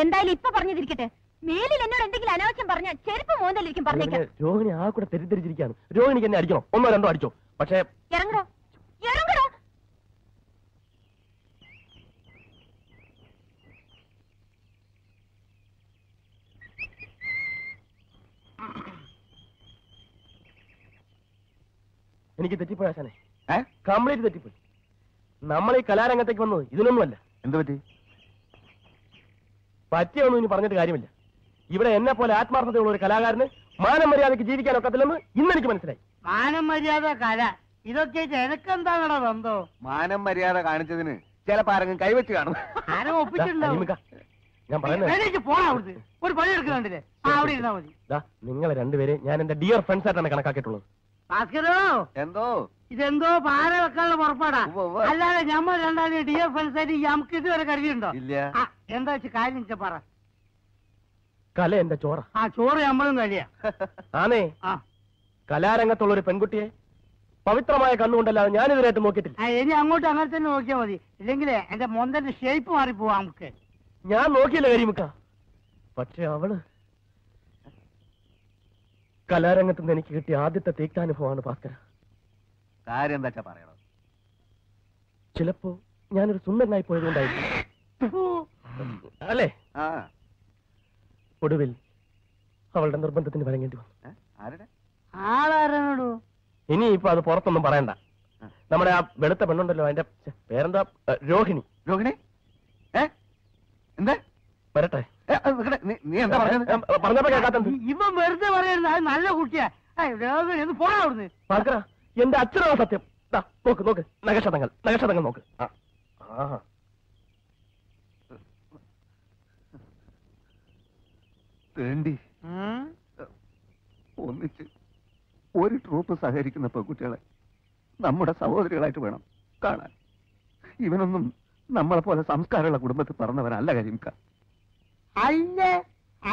എന്തായാലും ഇപ്പൊ പറഞ്ഞതിരിക്കട്ടെ. മേലിൽ എന്നോട് എന്തെങ്കിലും അനാവശ്യം പറഞ്ഞാൽ ചെരുപ്പ് മോന്തലിരിക്കും പറഞ്ഞേക്കാം. രോഹിണി ആ കൂടെ തെറ്റിദ്ധരിച്ചിരിക്കുകയാണ്. രോഹിണിക്ക് എന്നെ അടിക്കണം, 1 2 അടിച്ചോ. പക്ഷേ ഇറങ്ങടോ, ഇറങ്ങടോ. എനിക്ക് തെറ്റിപ്പോയി ആശാനെ, കംപ്ലീറ്റ് തെറ്റിപ്പോയി. നമ്മൾ ഈ കലാരംഗത്തേക്ക് വന്നത് ഇതിനൊന്നുമല്ല. എന്ത് പറ്റി? പറ്റിയൊന്നും ഇനി പറഞ്ഞിട്ട് കാര്യമില്ല. ഇവിടെ എന്നെ പോലെ ആത്മാർത്ഥതയുള്ള ഒരു കലാകാരന് മാനം മര്യാദയ്ക്ക് ജീവിക്കാൻ ഒക്കത്തില്ലെന്ന് ഇന്നെനിക്ക് മനസ്സിലായി. മാനം മര്യാദ കല ഇതൊക്കെ എനക്കെന്താണോ ബന്ധോ? മാനം മര്യാദ കാണിച്ചതിന് ചിലപ്പോ ആരെങ്കിലും കൈവച്ച് കാണും. ആരും ഒപ്പിച്ചിട്ടുണ്ടാവും. ഞാൻ പറയുന്നത് പോണാ അവിടുന്ന് ഒരു പണി എടുക്കുന്നുണ്ടല്ലേ, അവിടെ ഇരുന്നാ മതി. നിങ്ങളെ രണ്ടുപേരെ ഞാൻ എന്റെ ഡിയർ ഫ്രണ്ട്സ് ആയിട്ടാണ് കണക്കാക്കിയിട്ടുള്ളത്. ഭാസ്കരോ, എന്തോ ഇതെന്തോ പാര വെക്കാനുള്ള പുറപ്പാടാ. അല്ലാതെ ഞമ്മൾ രണ്ടാളും ഡിയർ ഫ്രണ്ട്സ് ആയിട്ട് നമുക്ക് ഇതുവരെ കരുതിയുണ്ടോ? ഇല്ല. എന്താ വെച്ചാൽ കാര്യം വെച്ചാ പറ. കല എന്റെ ചോറ. ആ ചോറ് നമ്മളും കഴിയാ. ആണേ, കലാരംഗത്തുള്ള ഒരു പെൺകുട്ടിയെ പവിത്രമായ കണ്ണുകൊണ്ടല്ലാതെ ഞാനിതിനായിട്ട് നോക്കിയിട്ടില്ല. ഇനി അങ്ങോട്ട് അങ്ങനെ തന്നെ നോക്കിയാൽ മതി, ഇല്ലെങ്കിലേ എന്റെ മൊന്തന്റെ ഷേപ്പ് മാറിപ്പോവാ. നമുക്ക് ഞാൻ നോക്കിയില്ല കരിമുക്ക, പക്ഷെ അവള് കലാരംഗത്ത് നിന്ന് എനിക്ക് കിട്ടിയ ആദ്യത്തെ തീക്താനുഭവമാണ് ഭാസ്കര. കാര്യം എന്താ പറയണം? ചിലപ്പോ ഞാനൊരു സുന്ദരനായി പോയതുകൊണ്ടായിരിക്കും അല്ലേ? ഒടുവിൽ അവളുടെ നിർബന്ധത്തിന് വഴങ്ങേണ്ടി വന്നു. ആളാരാണോ? ഇനിയിപ്പോ അത് പുറത്തൊന്നും പറയണ്ട. നമ്മുടെ ആ വെളുത്ത പെണ്ണുണ്ടല്ലോ, അതിന്റെ പേരെന്താ? രോഹിണി. രോഹിണി എന്താ? വരട്ടെ. നീ എന്താ പറഞ്ഞപ്പോ കേൾക്കാത്ത ഇവൻ വെറുതെ പറയുന്നത്. അത് നല്ല കുട്ടിയാ. രോഹിണി ഒന്ന് പോണാ അവിടുന്ന്. ഭാസ്കര, എന്റെ അച്ഛനാണ് സത്യം. നോക്ക് നോക്ക്, നഗക്ഷതങ്ങൾ നോക്ക്. ഒന്നിച്ച് ഒരു ട്രൂപ്പ് സഹകരിക്കുന്ന പെൺകുട്ടികളെ നമ്മുടെ സഹോദരികളായിട്ട് വേണം കാണാൻ. ഇവനൊന്നും നമ്മളെ പോലെ സംസ്കാരമുള്ള കുടുംബത്തിൽ പറഞ്ഞവനല്ല കരിമുക്ക. അല്ല,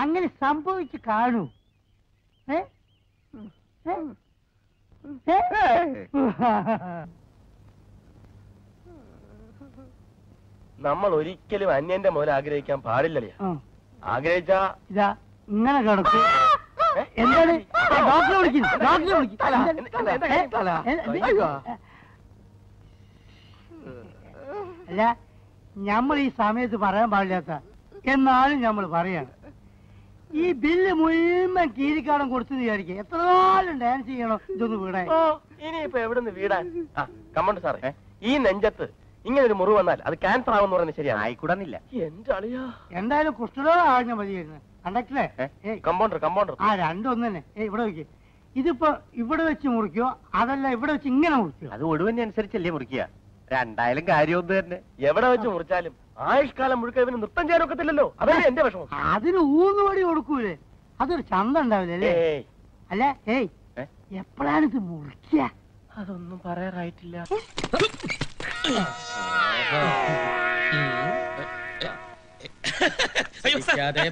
അങ്ങനെ സംഭവിച്ചു കാണൂ. നമ്മൾ ഒരിക്കലും അന്യന്റെ മുതൽ ആഗ്രഹിക്കാൻ പാടില്ലല്ലേ? ആഗ്രഹിച്ചാ ഇതാ ഇങ്ങനെ കിടക്കും. എന്താണ്? ഡോക്ടറെ വിളിക്കുന്നു, ഡോക്ടറെ വിളിക്കും. അല്ല, നമ്മൾ ഈ സമയത്ത് പറയാൻ പാടില്ലാത്ത എന്നാലും നമ്മൾ പറയാണ്. ഈ ബില്ല് മുഴുവൻ കീരിക്കാടം കൊടുത്തു വിചാരിക്കുക. എത്ര കാലം ഡാൻസ് ചെയ്യണോ ഇതൊന്ന് വീടാൻ? ഇനിയിപ്പോ എവിടുന്ന് വീടാൻ? കമ്മണ്ട് സാറേ, ഈ നെഞ്ചത്ത് ഇങ്ങനെ ഒരു മുറിവ് വന്നാൽ അത് ക്യാൻസർ ആവുമെന്ന് പറയുന്നത് ശരിയാണ്. ആയിക്കൂടാന്നില്ല. എന്തായാലും കുഷ്ഠരോഗം ആഴ്ച മതിയായിരുന്നു. കണ്ടക്ടറെ, കമ്പൗണ്ടർ രണ്ടൊന്നു തന്നെ. ഇവിടെ വെക്ക്. ഇതിപ്പോ ഇവിടെ വെച്ച് മുറിക്കോ അതല്ല ഇവിടെ വെച്ച് ഇങ്ങനെ മുറിക്കോ? അത് ഒടുവിനെ അനുസരിച്ചല്ലേ മുറിക്കുക. രണ്ടായാലും കാര്യമൊന്നും തന്നെ. എവിടെ വെച്ച് മുറിച്ചാലും ആയുഷ്കാലം മുഴുക്ക ഇവന് നൃത്തം ചെയ്യാൻ ഒക്കത്തില്ലല്ലോ. അതല്ലേ എന്റെ വിഷമം. അതിന് ഊന്നുപടി കൊടുക്കൂലേ? അതൊരു ചന്ത ഉണ്ടാവില്ലേ? അല്ല, എപ്പോഴാണ് ഇത് മുറിക്കുക? അതൊന്നും പറയാറായിട്ടില്ല.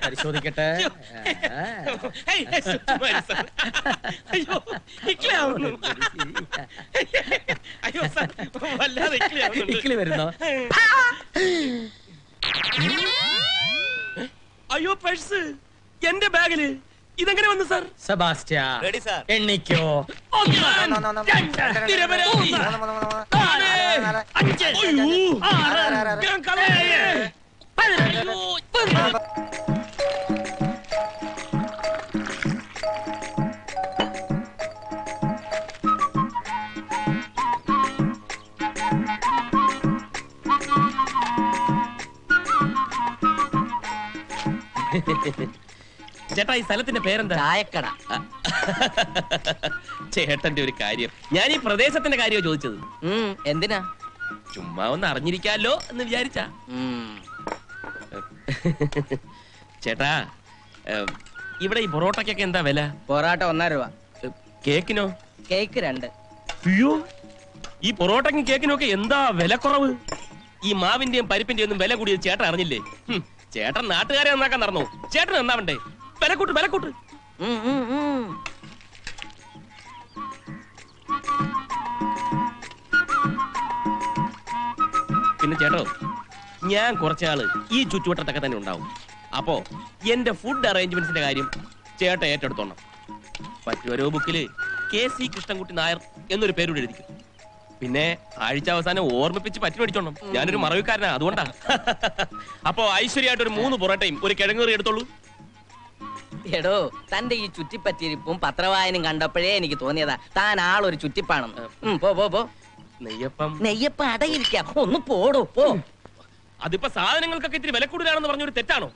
പരിശോധിക്കട്ടെ. വരുന്നോ? അയ്യോ, പേഴ്സ് എന്റെ ബാഗില്. ഇതെങ്ങനെ വന്നു സാർ? സെബാസ്റ്റ്യ, എണ്ണിക്കോ. ചേട്ടാ, ഈ സ്ഥലത്തിന്റെ പേരെന്താ? ചായക്കട. ചേട്ടന്റെ ഒരു കാര്യം, ഞാൻ ഈ പ്രദേശത്തിന്റെ കാര്യമാണ് ചോദിച്ചത്. എന്തിനാ? ചുമ്മാ ഒന്ന് അറിഞ്ഞിരിക്കാലോ എന്ന് വിചാരിച്ചാ. ചേട്ടാ, ഇവിടെ ഈ പൊറോട്ടക്കൊക്കെ എന്താ വില? പൊറോട്ട 1.5 രൂപ. കേക്കിനോ? കേക്ക് 2. അയ്യോ, ഈ പൊറോട്ടക്കും കേക്കിനും ഒക്കെ എന്താ വില കുറവ്? ഈ മാവിന്റെയും പരിപ്പിന്റെയും ഒന്നും വില കൂടിയത് ചേട്ടൻ അറിഞ്ഞില്ലേ? ചേട്ടൻ നാട്ടുകാരെ നന്നാക്കാൻ നടന്നു. ചേട്ടൻ നന്നാവണ്ടേ? വിലക്കൂട്ട്, വിലക്കൂട്ട്. പിന്നെ ചേട്ടോ, ഞാൻ കുറച്ചാള് ഈ ചുറ്റുവട്ടത്തൊക്കെ തന്നെ ഉണ്ടാവും. അപ്പോ എന്റെ ഫുഡ് അറേഞ്ച്മെന്റ്സിന്റെ കാര്യം ചേട്ടൻ ഏറ്റെടുത്തോണം. പറ്റുവരോ ബുക്കില് KC കൃഷ്ണൻകുട്ടി നായർ എന്നൊരു പേരൂടെ എഴുതിക്കും. പിന്നെ ആഴ്ച അവസാനം ഓർമ്മിപ്പിച്ച് പറ്റി മേടിച്ചോണം. ഞാനൊരു മറവിക്കാരനാ, അതുകൊണ്ടാ. അപ്പോ ഐശ്വര്യമായിട്ട് ഒരു 3 പൊറോട്ടയും ഒരു കിഴങ്ങേറി എടുത്തോളൂ. എടോ, തന്റെ ഈ ചുറ്റിപ്പറ്റിയിരിപ്പും പത്രവായനും കണ്ടപ്പോഴേ എനിക്ക് തോന്നിയതാ താൻ ആളൊരു ചുറ്റിപ്പാണെന്ന്. പോ. നെയ്യപ്പം അടയിരിക്കാം, ഒന്ന് പോടോ പോ. അതിപ്പോ സാധനങ്ങൾക്കൊക്കെ ഇത്തിരി വില കൂടുതലാണെന്ന് പറഞ്ഞൊരു തെറ്റാണോ?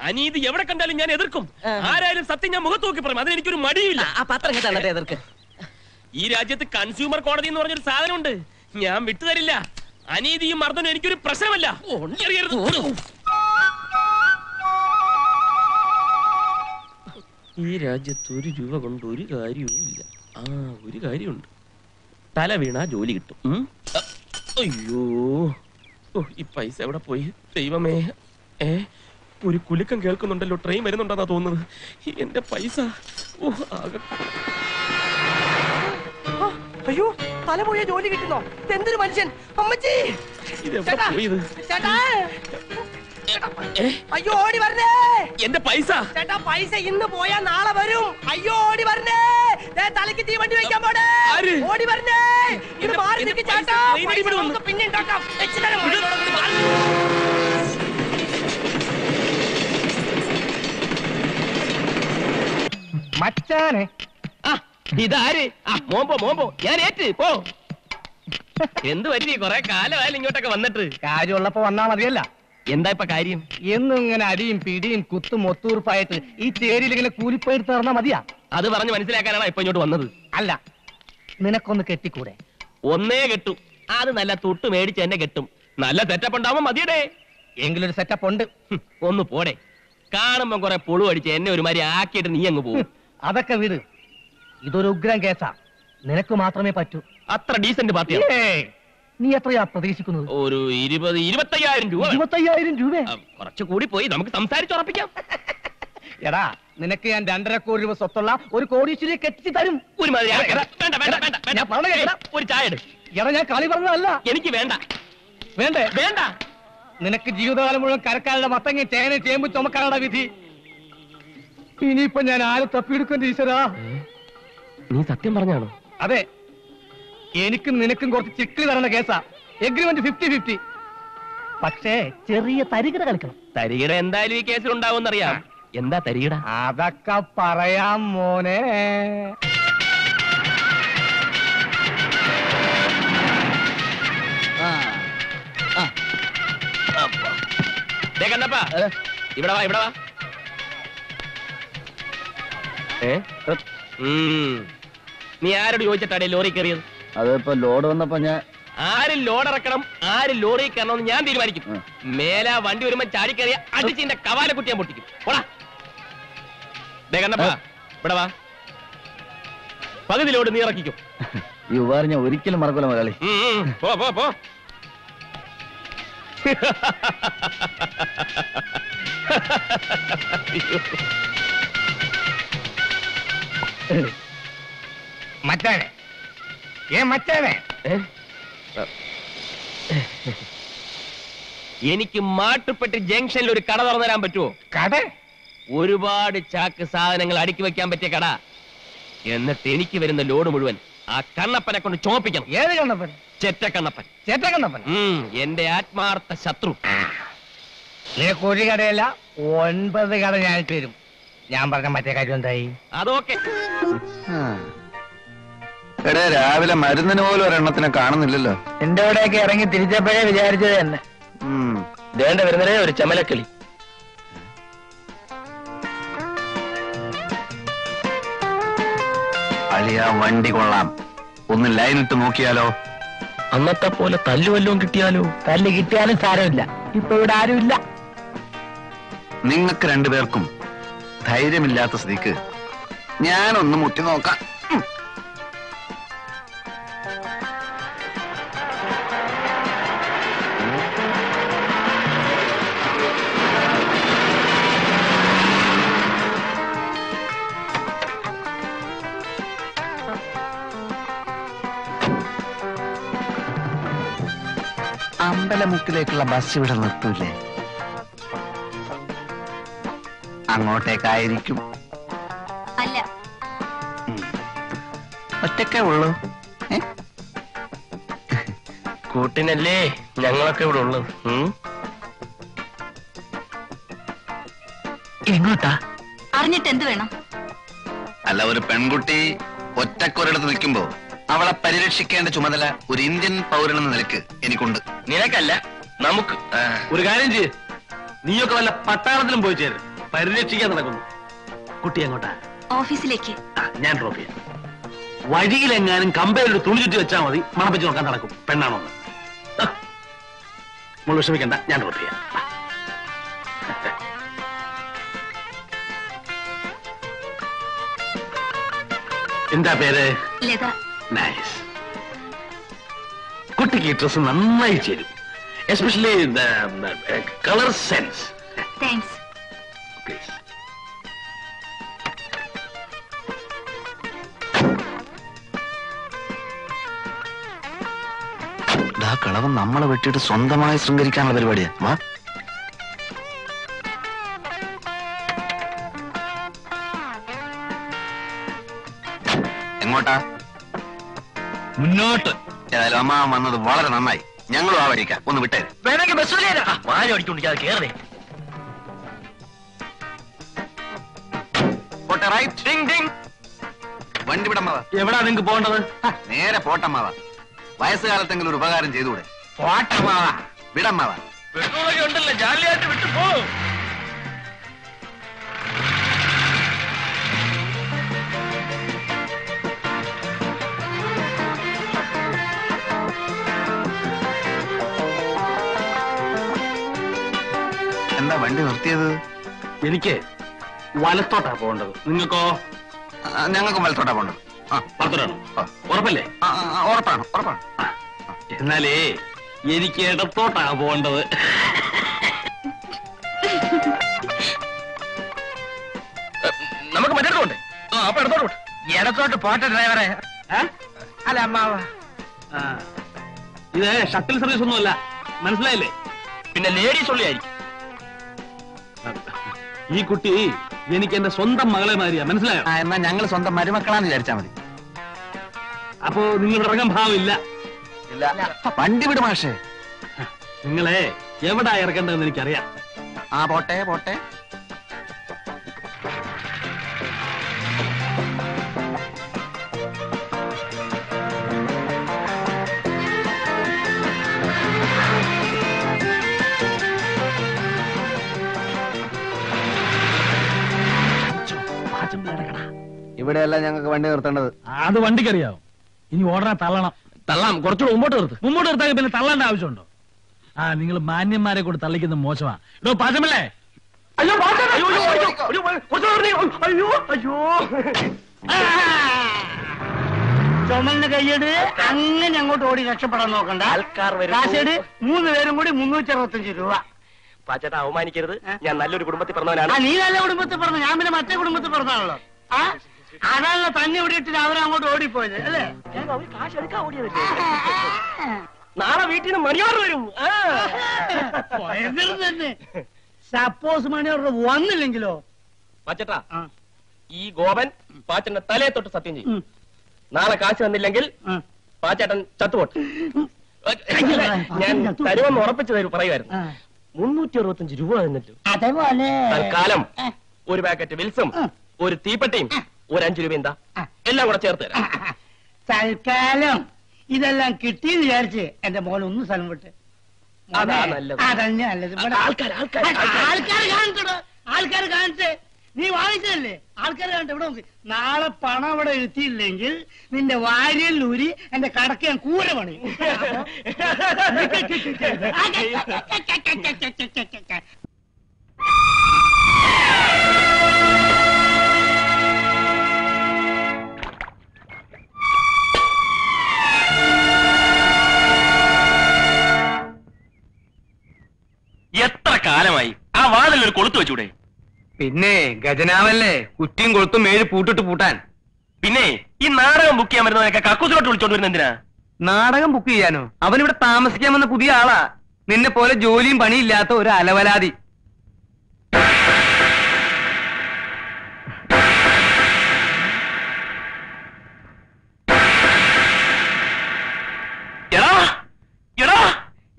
അനീതി എവിടെ കണ്ടാലും ഞാൻ എതിർക്കും. ആരായാലും സത്യം ഞാൻ മുഖത്ത് നോക്കി പറയും. അതിനെനിക്കൊരു മടിയില്ല. ആ പത്രം തന്നിട്ട് എതിർക്ക്. ഈ രാജ്യത്ത് കൺസ്യൂമർ കോടതി എന്ന് പറഞ്ഞൊരു സാധനമുണ്ട്. ഞാൻ വിട്ടുതരില്ല. അനീതിയും മർദ്ദനും എനിക്കൊരു പ്രശ്നമല്ല. ഈ രാജ്യത്ത് 1 രൂപ കൊണ്ട് ഒരു കാര്യവും ഇല്ല. ഒരു കാര്യമുണ്ട്, തല വീണാ ജോലി കിട്ടും. അയ്യോ, ഈ പൈസ എവിടെ പോയി ദൈവമേ? ഒരു കുലുക്കം കേൾക്കുന്നുണ്ടല്ലോ. ട്രെയിൻ വരുന്നുണ്ടെന്നാ തോന്നുന്നത്. എന്റെ പൈസ അയ്യോ, തല പോയ ജോലി കിട്ടുന്നോ? എന്തൊരു മനുഷ്യൻ! അമ്മച്ചി, അയ്യോ ഓടി വരണേ! എന്റെ പൈസ ചേട്ടാ, പൈസ ഇന്ന് പോയാ നാളെ വരും. അയ്യോ ഓടി വരണേ! തലക്ക് തീവണ്ടി വെക്കാൻ പോടേ! ഓടി വരണേ! ഇത് മാറി നിൽക്ക് ചേട്ടാ, പിന്നെ ഉണ്ടാക്കാം. മച്ചാനെ, ഇതാര്? മോമ്പോ ഞാൻ ഏറ്റ് പോ. എന്ത് പറ്റി? കൊറേ കാലമായാലും ഇങ്ങോട്ടൊക്കെ വന്നിട്ട്. കാര്യമുള്ളപ്പോ വന്നാ മതിയല്ല. എന്താ ഇപ്പൊ കാര്യം? എന്നും ഇങ്ങനെ അടിയും പിടിയും കുത്തും ഒത്തൂർപ്പായിട്ട് ഈ ചേരിയിൽ ഇങ്ങനെ കൂലിപ്പയെടുത്ത് നടന്നാ മതിയാ? അത് പറഞ്ഞ് മനസ്സിലാക്കാനാണ് ഇപ്പൊ ഇങ്ങോട്ട് വന്നത്. അല്ല, നിനക്കൊന്ന് കെട്ടിക്കൂടെ? ഒന്നേ കെട്ടും. അത് നല്ല തൊട്ട് മേടിച്ച് എന്നെ കെട്ടും. നല്ല സെറ്റപ്പ് ഉണ്ടാവുമ്പോ മതിയടേ. എങ്കിലൊരു സെറ്റപ്പ് ഉണ്ട്. ഒന്ന് പോടെ. കാണുമ്പോ കൊറേ പുളു അടിച്ച് എന്നെ ഒരുമാതിരി ആക്കിയിട്ട് നീ അങ്ങ് പോകും. അതൊക്കെ വിട്. ഇതൊരു ഉഗ്രം കേസാ. നിനക്ക് മാത്രമേ പറ്റൂ. അത്ര ഡീസന്റ് പാർട്ടിയാ. നീ എത്രയാ പ്രതീക്ഷിക്കുന്നത്? ഒരു 20-25,000 രൂപ. 25,000 രൂപ? കുറച്ചു കൂടി പോയി. നമുക്ക് സംസാരിച്ചുറപ്പിക്കാം. എടാ, നിനക്ക് ഞാൻ 2.5 കോടി രൂപ സ്വത്തുള്ള ഒരു കോടീശ്വരിയെ കെട്ടിച്ച് തരും. ഒരുമാതിരി ഒരു ചായ എടു. എടാ, ഞാൻ കളി പറഞ്ഞതല്ല. എനിക്ക് വേണ്ട. വേണ്ടേ? വേണ്ട. നിനക്ക് ജീവിതകാലം മുഴുവൻ കരക്കാരുടെ മത്തങ്ങ ചേന ചേമ്പ് ചുമക്കാനുള്ള വിധി. ഇനിയിപ്പൊ ഞാൻ ആരെ തപ്പിയെടുക്കും ഈശ്വരാ? നീ സത്യം പറഞ്ഞാണോ? അതെ, എനിക്കും നിനക്കും കുറച്ച് ചിക്കിളി തരണ കേസാ. എഗ്രിമെന്റ് 50-50. പക്ഷേ ചെറിയ തരികിട കളിക്കണം. തരികിട എന്തായാലും ഈ കേസിൽ ഉണ്ടാവുമെന്നറിയാം. എന്താ തരികിട? അതൊക്കെ പറയാം മോനെ. കണ്ടപ്പാ, ഇവിടെ വാ, ഇവിടെ വാ. നീ ആരോട് ചോദിച്ചിട്ടാടേ ലോറി കയറിയത്? അതിപ്പോ ലോഡ് വന്നപ്പോ ഞാൻ ആര് ലോഡ് ഇറക്കണം, ആര് ലോറി കയറണമെന്ന് ഞാൻ തീരുമാനിക്കും. മേല വണ്ടി വരുമ്പോ ചാടി കയറിയ അടിച്ചിന്റെ കവാല കുട്ടി ഞാൻ പൊട്ടിക്കും. പോടാ. കണ്ടപ്പാ, ഇവിടെ വാ. പകുതി ലോഡ് നീ ഇറക്കിക്കും. ഈ ഉപകാരം ഞാൻ ഒരിക്കലും മറക്കൂല മലയാളി. പോ പോ പോ. മച്ചാനെ, മച്ചാനെ, എനിക്ക് മാട്ടുപ്പെട്ടി ജംഗ്ഷനിൽ ഒരു കട തുറന്നു തരാൻ പറ്റുമോ? കട? ഒരുപാട് ചാക്ക് സാധനങ്ങൾ അടുക്കി വെക്കാൻ പറ്റിയ കട. എന്നിട്ട് എനിക്ക് വരുന്ന ലോഡ് മുഴുവൻ ആ കണ്ണപ്പനെ കൊണ്ട് ചോപ്പിക്കണം. ഏത് കണ്ണപ്പൻ? ചെറ്റക്കണ്ണപ്പൻ. ചേറ്റക്കണ്ണപ്പൻ? എന്റെ ആത്മാർത്ഥ ശത്രു. നിനക്ക് ഒരു കടയല്ല 9 കട ഞാൻ തരും. ഞാൻ പറഞ്ഞ മറ്റേ കാര്യം എന്തായി? അതൊക്കെ എടേ, രാവിലെ മരുന്നിന് പോലും ഒരെണ്ണത്തിനെ കാണുന്നില്ലല്ലോ. എന്റെ അവിടെയൊക്കെ ഇറങ്ങി തിരിച്ചപ്പോഴേ വിചാരിച്ചത് തന്നെ. വേണ്ട വരുന്നതേ ഒരു ചമലക്കിളി. അളിയ വണ്ടി കൊള്ളാം. ഒന്ന് ലൈനിട്ട് നോക്കിയാലോ? അന്നത്തെ പോലെ തല്ലു വല്ലതും കിട്ടിയാലോ? തല്ല് കിട്ടിയാലും സാരമില്ല. ഇപ്പൊ ഇവിടെ ആരുമില്ല. നിങ്ങൾക്ക് 2 പേർക്കും ധൈര്യമില്ലാത്ത സ്ഥിതിക്ക് ഞാനൊന്ന് മുട്ടി നോക്കാം. അമ്പലമുക്കിലേക്കുള്ള ബസ് ഇവിടെ നിർത്തൂലേ? അങ്ങോട്ടേക്കായിരിക്കും. അല്ല, ഒറ്റക്കേ ഉള്ളൂ. കൂട്ടിനല്ലേ ഞങ്ങളൊക്കെ ഇവിടെ ഉള്ളത്. എങ്ങോട്ടാ? അറിഞ്ഞിട്ട് എന്ത് വേണം? അല്ല, ഒരു പെൺകുട്ടി ഒറ്റക്കൊരിടത്ത് നിൽക്കുമ്പോ അവളെ പരിരക്ഷിക്കേണ്ട ചുമതല ഒരു ഇന്ത്യൻ പൗരനെന്ന നിലക്ക് എനിക്കുണ്ട്. നിനക്കല്ല, നമുക്ക്. ഒരു കാര്യം ചെയ്യ്, നീയൊക്കെ വല്ല പട്ടാളത്തിലും പോയി ചേര്. പരിരക്ഷിക്കാൻ നടക്കുന്നു. കുട്ടി എങ്ങോട്ടാ? ഓഫീസിലേക്ക്. ഞാൻ ഡ്രോപ്പ് ചെയ്യാം. വഴിയിലെങ്ങാനും കമ്പയിലൊരു തുണി ചുറ്റി വെച്ചാൽ മതി, മണപ്പിച്ച് നോക്കാൻ നടക്കും പെണ്ണാണോന്ന്. നമ്മൾ വിഷമിക്കണ്ട, ഞാൻ ഡ്രോപ്പ് ചെയ്യാം. എന്താ പേര്? ലത. നൈസ്. കുട്ടിക്ക് ഈ ഡ്രസ് നന്നായി ചേരും, especially colour sense. Thanks. Please. കളവൻ നമ്മളെ വെട്ടിയിട്ട് സ്വന്തമായി ശൃംഗരിക്കാനുള്ള പരിപാടിയാ. വാ. എങ്ങോട്ടാ? മുന്നോട്ട്. ഏതായാലും അമ്മ വന്നത് വളരെ നന്നായി. ഞങ്ങളും ആ വഴിക്കാം. ഒന്ന് വിട്ടേര്. വേണമെങ്കിൽ ബസ് വാഴ അടിച്ചോണ്ടിരിക്കാതെ കേറേ. പോട്ടെ, റൈറ്റ്. Ding Ding. വണ്ടി വിടമ്മാവാ. എവിടാ നിങ്ങക്ക് പോകേണ്ടത്? നേരെ പോട്ടമ്മാവാ. വയസ്സുകാലത്തെങ്കിലും ഒരു ഉപകാരം ചെയ്തുകൂടെ? പോട്ടമ്മാവാ. വിടമ്മാവാ. പെട്രോളൊക്കെ ഉണ്ടല്ലോ, ജാലിയായിട്ട് വിട്ടു പോ. എന്താ വണ്ടി നിർത്തിയത്? എനിക്ക് വലത്തോട്ടാ പോകേണ്ടത്. നിങ്ങൾക്കോ? ഞങ്ങൾക്കും വലത്തോട്ടാ പോകേണ്ടത്. വലത്തോട്ടാണോ? ഉറപ്പല്ലേ? ഉറപ്പാണ്, ഉറപ്പാണ്. എന്നാലേ എനിക്ക് ഇടത്തോട്ടാ പോകേണ്ടത്. നമുക്ക് മറ്റോണ്ട്. അപ്പൊ എടുത്തോട്ട് ഇടത്തോട്ട് പോട്ടെ ഡ്രൈവറെ. അല്ല അമ്മാവ, ഇത് ഷട്ടിൽ സർവീസ് ഒന്നുമല്ല, മനസ്സിലായില്ലേ? പിന്നെ ലേഡീസ് ഉള്ളിയായിരിക്കും. ഈ കുട്ടി എനിക്ക് എന്റെ സ്വന്തം മകളെ മാതിരിയാ, മനസ്സിലായോ? എന്നാ ഞങ്ങൾ സ്വന്തം മരുമക്കളാന്ന് വിചാരിച്ചാ മതി. അപ്പോ നിങ്ങൾ ഇറങ്ങാൻ ഭാവമില്ല. വണ്ടി വിട് മാഷേ. നിങ്ങളെ എവിടാ ഇറക്കേണ്ടതെന്ന് എനിക്കറിയാം. പോട്ടെ പോട്ടെ. ഇവിടെയല്ല ഞങ്ങൾക്ക് വണ്ടി നിർത്തേണ്ടത്. അത് വണ്ടിക്കറിയാവും. ഇനി ഓർഡറെ തള്ളണം. തള്ളാം, കുറച്ചുകൂടെ മുമ്പോട്ട് നിർത്ത്. മുമ്പോട്ട് നിർത്താൻ പിന്നെ തള്ളേണ്ട ആവശ്യമുണ്ടോ? നിങ്ങൾ മാന്യന്മാരെ കൂടെ തള്ളിക്കുന്നത് മോശമാ. ഇതോ പാചമല്ലേ? ചുമന്ന് കൈയ്യട് അങ്ങനെ അങ്ങോട്ട് ഓടി രക്ഷപ്പെടാൻ നോക്കണ്ട. കാശേട് 3 പേരും കൂടി 365 രൂപ. പാച്ചേട്ടാ, അവമാനിക്കരുത്. ഞാൻ നല്ലൊരു കുടുംബത്തിൽ പറഞ്ഞവനാണ്. നീ നല്ല കുടുംബത്തിൽ പറഞ്ഞു, ഞാൻ പിന്നെ മറ്റേ കുടുംബത്തിൽ പറഞ്ഞാണല്ലോ. അതാണല്ലോ തന്നെ ഇവിടെ ഇട്ടിട്ട് അവരങ്ങോട്ട് ഓടിപ്പോയത് അല്ലേ? കാശ് എടുക്കാൻ ഓടിയതല്ലേ. നാളെ വീട്ടിൽ നിന്ന് മണിയോർ വരും. തന്നെ സപ്പോസ് മണിയോർ വന്നില്ലെങ്കിലോ? പാച്ചേട്ടാ, ഈ ഗോപൻ പാച്ചന്റെ തലയെ തൊട്ട് സത്യം ചെയ്യും. നാളെ കാശ് വന്നില്ലെങ്കിൽ പാച്ചേട്ടൻ ചത്തുപോട്ടെ. ഞാൻ തരുമെന്ന് ഉറപ്പിച്ചു തരും പറയുമായിരുന്നു. 365 രൂപ തന്നിട്ടു. അതേപോലെ തൽക്കാലം ഒരു പാക്കറ്റ് വിൽസും ഒരു തീപ്പെട്ടിയും ഒരു 5 രൂപ എന്താ എല്ലാം കൂടെ ചേർത്ത് തരാം. തൽക്കാലം ഇതെല്ലാം കിട്ടിയെന്ന് വിചാരിച്ച് എന്റെ മോൻ ഒന്ന് സ്ഥലം വിട്ട്. അതന്നെ നല്ലത്. ആൾക്കാർ കാണട്ടെ. നീ വാങ്ങിച്ചതല്ലേ, ആൾക്കാർ കാണട്ടെ. ഇവിടെ നോക്ക്, നാളെ പണം ഇവിടെ എത്തിയില്ലെങ്കിൽ നിന്റെ വാരിയല്ലൂരി എന്റെ കടക്ക് ഞാൻ കൂര പണി. എത്ര കാലമായി ആ വാതിലൊരു കൊളുത്തു വെച്ചൂടെ? പിന്നെ ഗജനാവല്ലേ, കുറ്റിയും കൊളുത്തും 7 പൂട്ടിട്ട് പൂട്ടാൻ. പിന്നെ ഈ നാടകം ബുക്ക് ചെയ്യാൻ വരുന്നതൊക്കെ കക്കൂസിലോട്ട് വിളിച്ചോണ്ട് വരുന്ന എന്തിനാ? നാടകം ബുക്ക് ചെയ്യാനോ? അവനിവിടെ താമസിക്കാൻ വന്ന പുതിയ ആളാ. നിന്നെ പോലെ ജോലിയും പണിയില്ലാത്ത ഒരു അലവലാതി.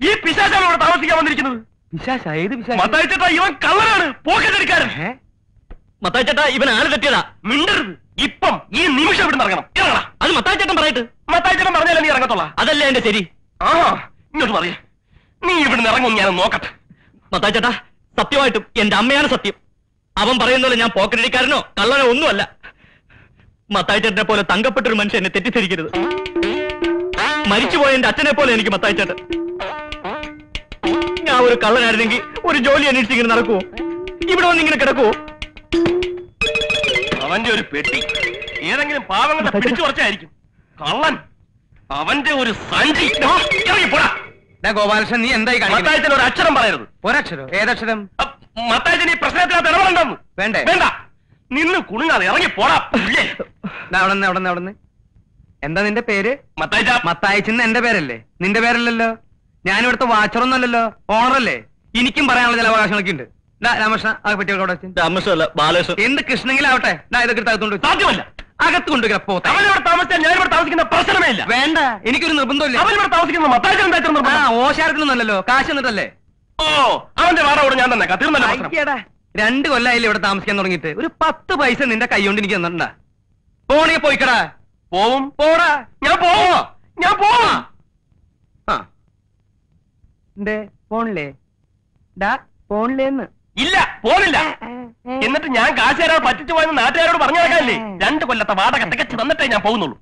ഈ പിശാചാണ് ഇവിടെ താമസിക്കാൻ വന്നിരിക്കുന്നത്. പിശാച? ഏത് പിശാച? മത്തായിച്ചേട്ടാ, ഇവൻ കള്ളനാണ്, പോക്കറ്റടിക്കാരൻ. മത്തായിച്ചേട്ടാ, ഇവൻ ആര് തെറ്റിയതാ? മിണ്ടരുത്. ഇപ്പം ഈ നിമിഷം ഇവിടെ ഇറങ്ങണം. ഇറങ്ങണം. അത് മത്തായിച്ചേട്ടൻ പറയട്ടെ. മത്തായിച്ചേട്ടൻ പറഞ്ഞാലേ നീ ഇറങ്ങത്തോളാ. അതല്ലേ എന്റെ ശരി. ആ ഇങ്ങോട്ട് പറയേ, നീ ഇവിടുന്ന് ഇറങ്ങും, ഞാൻ നോക്കട്ടെ. മത്തായിച്ചേട്ടാ, സത്യമായിട്ടും എന്റെ അമ്മയാണ് സത്യം. അവൻ പറയുന്നല്ലോ ഞാൻ പോക്കറ്റടിക്കാരനോ കള്ളനോ ഒന്നുമല്ല. മത്തായിച്ചേട്ടനെ പോലെ തങ്കപ്പെട്ടൊരു മനുഷ്യൻ എന്നെ തെറ്റിദ്ധരിക്കരുത്. മരിച്ചുപോയ എന്റെ അച്ഛനെ പോലെ എനിക്ക് മത്തായിച്ചേട്ടൻ. ഞാൻ ഒരു കള്ളനായിരുന്നെങ്കിൽ ഒരു ജോലി അന്വേഷിച്ചിങ്ങനെ നടക്കുവോ? ഇവിടെ വന്നിങ്ങനെ കിടക്കുവോ? അവന്റെ ഒരു പെട്ടി ഏതെങ്കിലും പാവങ്ങളെ പിടിച്ചു കുറച്ചായിരിക്കും. കള്ളൻ അവന്റെ ഒരു സഞ്ചി. ഇറങ്ങിപ്പോടാ. ഗോപാലകൃഷ്ണൻ, നീ എന്തായി മത്തായിച്ചൻ ഒരു അക്ഷരം പറയരുത്. ഒരക്ഷരോ? ഏതക്ഷരം? മത്തായിച്ചൻ ഈ പ്രശ്നത്തിനകത്ത് ഇടപെടണ്ടെന്ന്. വേണ്ടേ? വേണ്ട. നിന്ന് കുണുങ്ങാതെ ഇറങ്ങിപ്പോടാ. അവിടെ എന്താ നിന്റെ പേര്? മത്തായിച്ച. മത്തായിച്ചെന്ന് എന്റെ പേരല്ലേ? നിന്റെ പേരല്ലല്ലോ. ഞാനിവിടുത്തെ വാച്ചറൊന്നല്ലല്ലോ, ഓണറല്ലേ. എനിക്കും പറയാനുള്ള ചില അവകാശങ്ങളൊക്കെ ഉണ്ട്. രാമകൃഷ്ണ, ആ പെട്ടികളോടെ രാമകൃഷ്ണല്ല, ബാലകൃഷ്ണൻ. എന്ത് കൃഷ്ണങ്കിലാവട്ടെ, ഇതൊക്കെ അകത്തോണ്ട് സാധ്യമല്ല. അകത്ത് കൊണ്ടുവരാ. അവനിവിടെ താമസിച്ചാൽ ഞാനിവിടെ താമസിക്കുന്ന പ്രശ്നമേ ഇല്ല. വേണ്ട, എനിക്കൊരു നിർബന്ധമില്ല. അവനിവിടെ താമസിക്കുന്ന മത്തായിച്ചൻ ഓശാരത്തിനൊന്നല്ലോ, കാശ് എന്നിട്ടല്ലേ. ഓ, അവന്റെ വാടക ഞാൻ തന്നെ തീർന്നല്ലോ. 2 കൊല്ലായില്ലേ ഇവിടെ താമസിക്കാൻ തുടങ്ങിയിട്ട്. ഒരു 10 പൈസ നിന്റെ കൈ കൊണ്ട് എനിക്ക് തന്നിട്ടുണ്ടാ? പോണേ പോയിക്കടാ. പോവും. പോടാ. ഞാൻ പോവോ? ഞാൻ പോവാ. പോണില്ലേ? ഡാ, പോണില്ലേന്ന്. ഇല്ല, പോണില്ല. എന്നിട്ട് ഞാൻ കാശ് തരാൻ പറ്റിച്ചു പോയെന്ന് നാട്ടുകാരോട് പറഞ്ഞു നടക്കാനില്ലേ? 2 കൊല്ലത്തെ വാടക തികച്ചു തന്നിട്ടേ ഞാൻ പോകുന്നുള്ളൂ.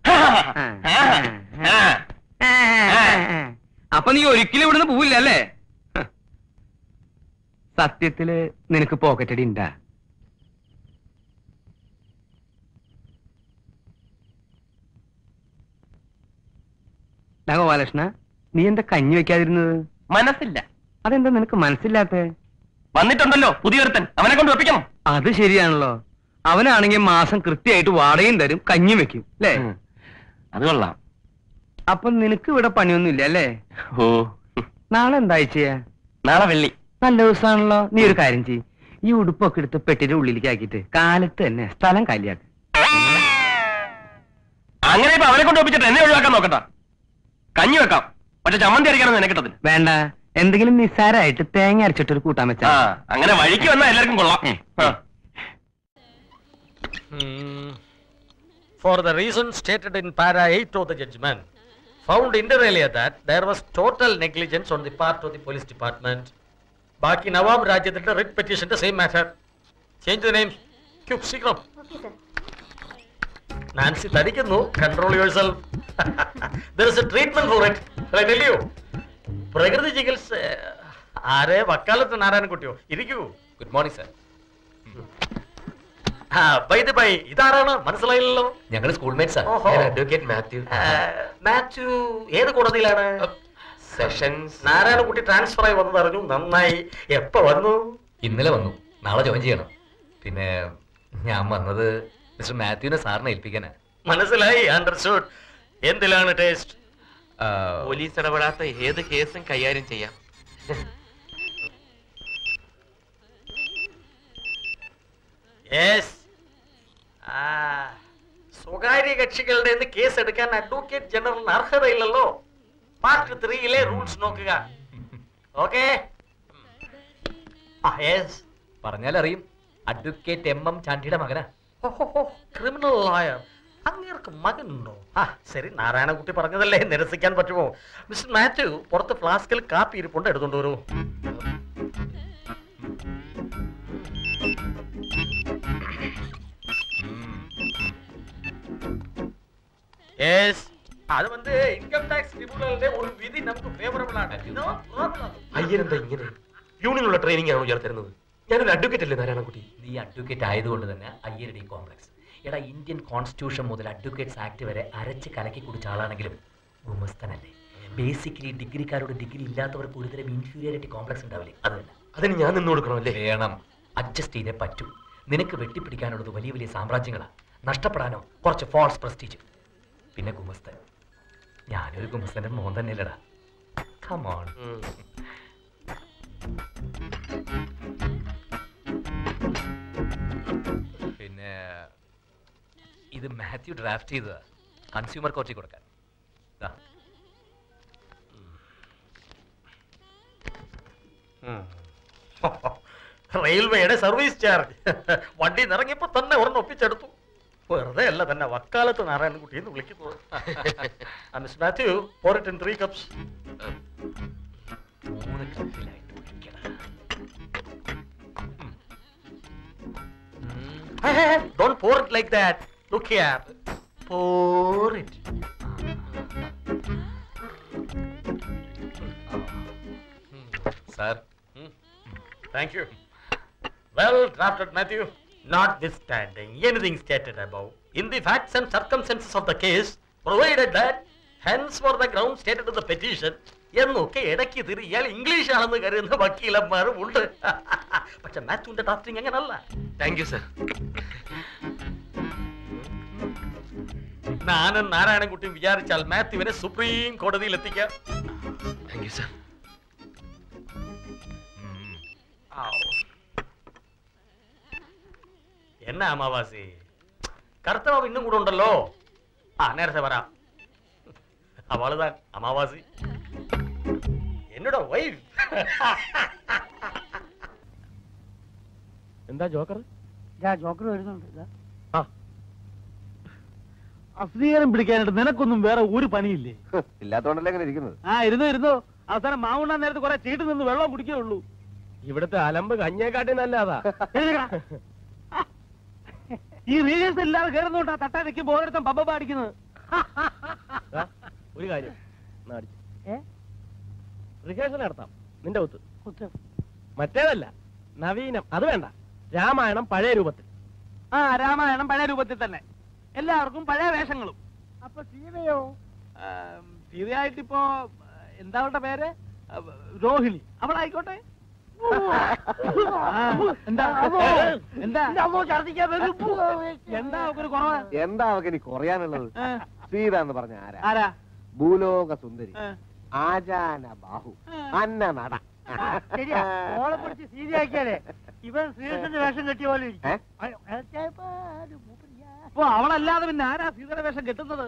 അപ്പൊ നീ ഒരിക്കലും ഇവിടുന്ന് പോവില്ല അല്ലേ? സത്യത്തില് നിനക്ക് പോക്കറ്റടി ഉണ്ടാ? ഗോപാലകൃഷ്ണ, നീ എന്താ കഞ്ഞി വെക്കാതിരുന്നത്? മനസ്സില്ല. അതെന്താ നിനക്ക് മനസ്സില്ലാത്ത? വന്നിട്ടുണ്ടല്ലോ പുതിയൊരുത്തൻ, അവനെ കൊണ്ട് വെപ്പിക്കണം. അത് ശരിയാണല്ലോ. അവനാണെങ്കിൽ മാസം കൃത്യമായിട്ട് വാടകയും തരും, കഞ്ഞിയും വെക്കും അല്ലേ? അത് കൊള്ളാം. അപ്പൊ നിനക്ക് ഇവിടെ പണിയൊന്നും ഇല്ല അല്ലേ? ഓ, നാളെ എന്താ ചെയ്യാ? നാളെ വെള്ളി. നല്ല ദിവസമാണല്ലോ. നീ ഒരു കാര്യം ചെയ്യ്, ഈ ഉടുപ്പൊക്കെ എടുത്ത് പെട്ടിയുടെ ഉള്ളിലേക്ക് ആക്കിയിട്ട് കാലത്ത് തന്നെ സ്ഥലം കാലിയാക്ക്. അങ്ങനെ ഇപ്പൊ അവനെ കൊണ്ട് വെപ്പിച്ചിട്ട് എന്നെ ഒഴിവാക്കാൻ നോക്കണ്ട. കഞ്ഞി വെക്കാം, പക്ഷെ ചമ്മന്തി അരയ്ക്കാനൊന്നും എന്നെ കിട്ടത്തില്ല. വേണ്ട, എന്തെങ്കിലും നിസ്സാരമായിട്ട് തേങ്ങ അരച്ചിട്ടൊരു കൂട്ടാൻ വെച്ചാ. അങ്ങനെ വഴിക്ക് വന്നാൽ എല്ലാവർക്കും കൊള്ളാം. For the reasons stated in para 8 of the judgment, found inter alia that there was total negligence on the part of the police department. Baki Nawab Rajathinte writ petition the same matter. Change the names. Quick, secret. Okay, sir. Nancy Tadikunu, control yourself. There is a treatment for it. Shall I tell you? Prakriti Jigals. Are Vakalat Narayan Kutio. Iriku. Good morning, sir. By the by, ഇതാരാണ് മനസ്സിലായില്ലല്ലോ? ഞങ്ങളുടെ സ്കൂൾമേറ്റ്സ് ആണ്. Advocate Mathew. Mathew ഏത് കോടതിയിലാണ്? Sessions. Narayanakutty transfer ആയി വന്നത് അറിഞ്ഞു. നന്നായി. എപ്പോ വന്നു? ഇന്നലെ വന്നു. നാളെ ജോയിൻ ചെയ്യണം. പിന്നെ ഞാൻ വന്നത് മിസ്റ്റർ മാത്യുവിനെ സാറിനെ ഏൽപ്പിക്കാനാ. മനസ്സിലായി. അണ്ടർസ്റ്റുഡ്. എന്തിലാണ് ടേസ്റ്റ്? പോലീസ് ഇടപെടാത്ത ഏത് കേസും കൈകാര്യം ചെയ്യാം. സ്വകാര്യ കക്ഷികളുടെ കേസ് എടുക്കാൻ അഡ്വക്കേറ്റ് ജനറലിന് അർഹതയില്ലല്ലോ. പാർട്ട് 3 റൂൾസ് നോക്കുക. ഓക്കെ? പറഞ്ഞാലറിയും. അഡ്വക്കേറ്റ് MM ചാണ്ടിയുടെ മകനാ. Criminal lawyer. അങ്ങേർക്ക് മകനുണ്ടോ? ശരി, നാരായണക്കുട്ടി പറഞ്ഞതല്ലേ, നിരസിക്കാൻ പറ്റുമോ? മിസ്റ്റർ മാത്യു, പുറത്ത് ഫ്ലാസ്കിൽ കാപ്പി ഇരിപ്പുണ്ട്, എടുത്തോണ്ട് വരൂ. അത് ഇൻകം ടാക്സ് ട്രിബ്യൂണലിന്റെ ഒരു വിധി നമുക്ക് ഫേവറബിൾ ആണ്. അയ്യരെന്താ ഇങ്ങനെ? യൂണിയനുള്ള ട്രെയിനിങ് ആണോ ഇയാൾ തരുന്നത്? ഞാനൊരു അഡ്വക്കേറ്റ് അല്ലേ നാരായണക്കുട്ടി? നീ അഡ്വക്കേറ്റ് ആയതുകൊണ്ട് തന്നെ അയ്യരുടെ കോംപ്ലക്സ്. എടാ, ഇന്ത്യൻ കോൺസ്റ്റിറ്റ്യൂഷൻ മുതൽ അഡ്വക്കേറ്റ്സ് ആക്ട് വരെ അരച്ച് കലക്കി കുടിച്ച ആളാണെങ്കിലും ഗുമസ്തനല്ലേ. ബേസിക്കലി ഡിഗ്രിക്കാരോട് ഡിഗ്രി ഇല്ലാത്തവർക്ക് ഒരുതരം ഇൻഫീരിയോറിറ്റി കോംപ്ലക്സ് ഉണ്ടാവില്ലേ? അതല്ല. അതിന് ഞാൻ നിന്ന് കൊടുക്കണമല്ലേ? വേണം. അഡ്ജസ്റ്റ് ചെയ്തേ പറ്റൂ. നിനക്ക് വെട്ടിപ്പിടിക്കാനുള്ളത് വലിയ വലിയ സാമ്രാജ്യങ്ങളാണ്. നഷ്ടപ്പെടാനോ കുറച്ച് ഫോൾസ് പ്രസ്റ്റീജ്. പിന്നെ ഗുമസ്തൻ. ഞാനൊരു ഗുമസ്തന്റെ മോൻ തന്നെയല്ലടാ. കമോൺ. പിന്നെ ഇത് മാത്യു ഡ്രാഫ്റ്റ് ചെയ്തതാ കൺസ്യൂമർ കോർട്ടിൽ കൊടുക്കാൻ. ദാ. റെയിൽവേയുടെ സർവീസ് ചാർജ് വണ്ടി ഇറങ്ങിയപ്പോ തന്നെ ഒരെണ്ണം ഒപ്പിച്ചെടുത്തു. വെറുതെ അല്ല തന്നെ വക്കാലത്ത് നാരായണൻകുട്ടി എന്ന് വിളിക്കുന്നത്. Miss Mathew pour it in 3 cups. 3 കപ്പിലായിട്ട് ഒഴിക്കണം. Don't pour it like that. Look here. Pour it. Sir, Thank you. Well drafted, Matthew. Notwithstanding anything stated above, in the facts and circumstances of the case, provided that, hence for the ground stated in the petition, എന്നൊക്കെ ഇടയ്ക്ക് തിരി ഇയാൾ English ആണെന്ന് കരുതുന്ന വക്കീലന്മാരും ഉണ്ട്. പക്ഷെ മാത്യുവിന്റെ drafting അങ്ങനല്ല. Thank you sir. ഞാനും നാരായണൻകുട്ടിയും വിചാരിച്ചാൽ മാത്യുവിനെ സുപ്രീം കോടതിയിൽ എത്തിക്കാം. Thank you sir. എന്നാ അമാവാസി, കർത്തവാവ് ഇന്നും കൂടെ ഉണ്ടല്ലോ. നേരത്തെ വരാം. അവളുതാൻ അമാവാസി, എന്നോട് വൈഫ്. എന്താ ജോക്കർ? ജോക്കർ വരുന്നുണ്ട്. അസ്വീകാരം പിടിക്കാനായിട്ട് നിനക്കൊന്നും വേറെ ഒരു പണിയില്ലേ? ഇല്ലാത്തോണ്ടല്ലേ അങ്ങനെ ഇരിക്കുന്നത്. ഇരുന്നു അവസാനം മാവുണ്ണാൻ നേരത്ത് കുറെ ചീട്ട് നിന്ന് വെള്ളം കുടിക്കേ ഉള്ളൂ. ഇവിടുത്തെ അലമ്പ് കഞ്ഞേക്കാട്ടി നല്ലതാ. ഈ റീൽസ് ഇല്ലാതെ കയറുന്നോണ്ടാ തട്ടാ നിൽക്കുമ്പോ ഓരോരുത്തം പമ്പ പാടിക്കുന്നത്. ഒരു കാര്യം റിഹേഴ്സൽ നടത്താം. നിന്റെ കുത്ത് മറ്റേതല്ല, നവീനം. അത് വേണ്ട, രാമായണം പഴയ രൂപത്തിൽ. രാമായണം പഴയ രൂപത്തിൽ തന്നെ, എല്ലാവർക്കും പഴയ വേഷങ്ങളും. അപ്പൊ സീതയോ? സീതയായിട്ടിപ്പോ എന്താ അവളുടെ പേര്? രോഹിണി. അവളായിക്കോട്ടെ. എന്താ ഒരു കുറവ്? എന്താ അവക്ക് ഇനി കുറയാനുള്ളത്? സീത എന്ന് പറഞ്ഞ ആരാ? ഭൂലോക സുന്ദരി, ആചാന ബാഹു, അന്ന നട. ശരിയാ, ഓളെ പിടിച്ച് സീതയാക്കിയാലേ ഇവൻ ശ്രീകൃഷ്ണന്റെ വേഷം കെട്ടിയ പോലെ അവളല്ലാതെ പിന്നെ ആരാ സീതയുടെ വേഷം കെട്ടുന്നത്?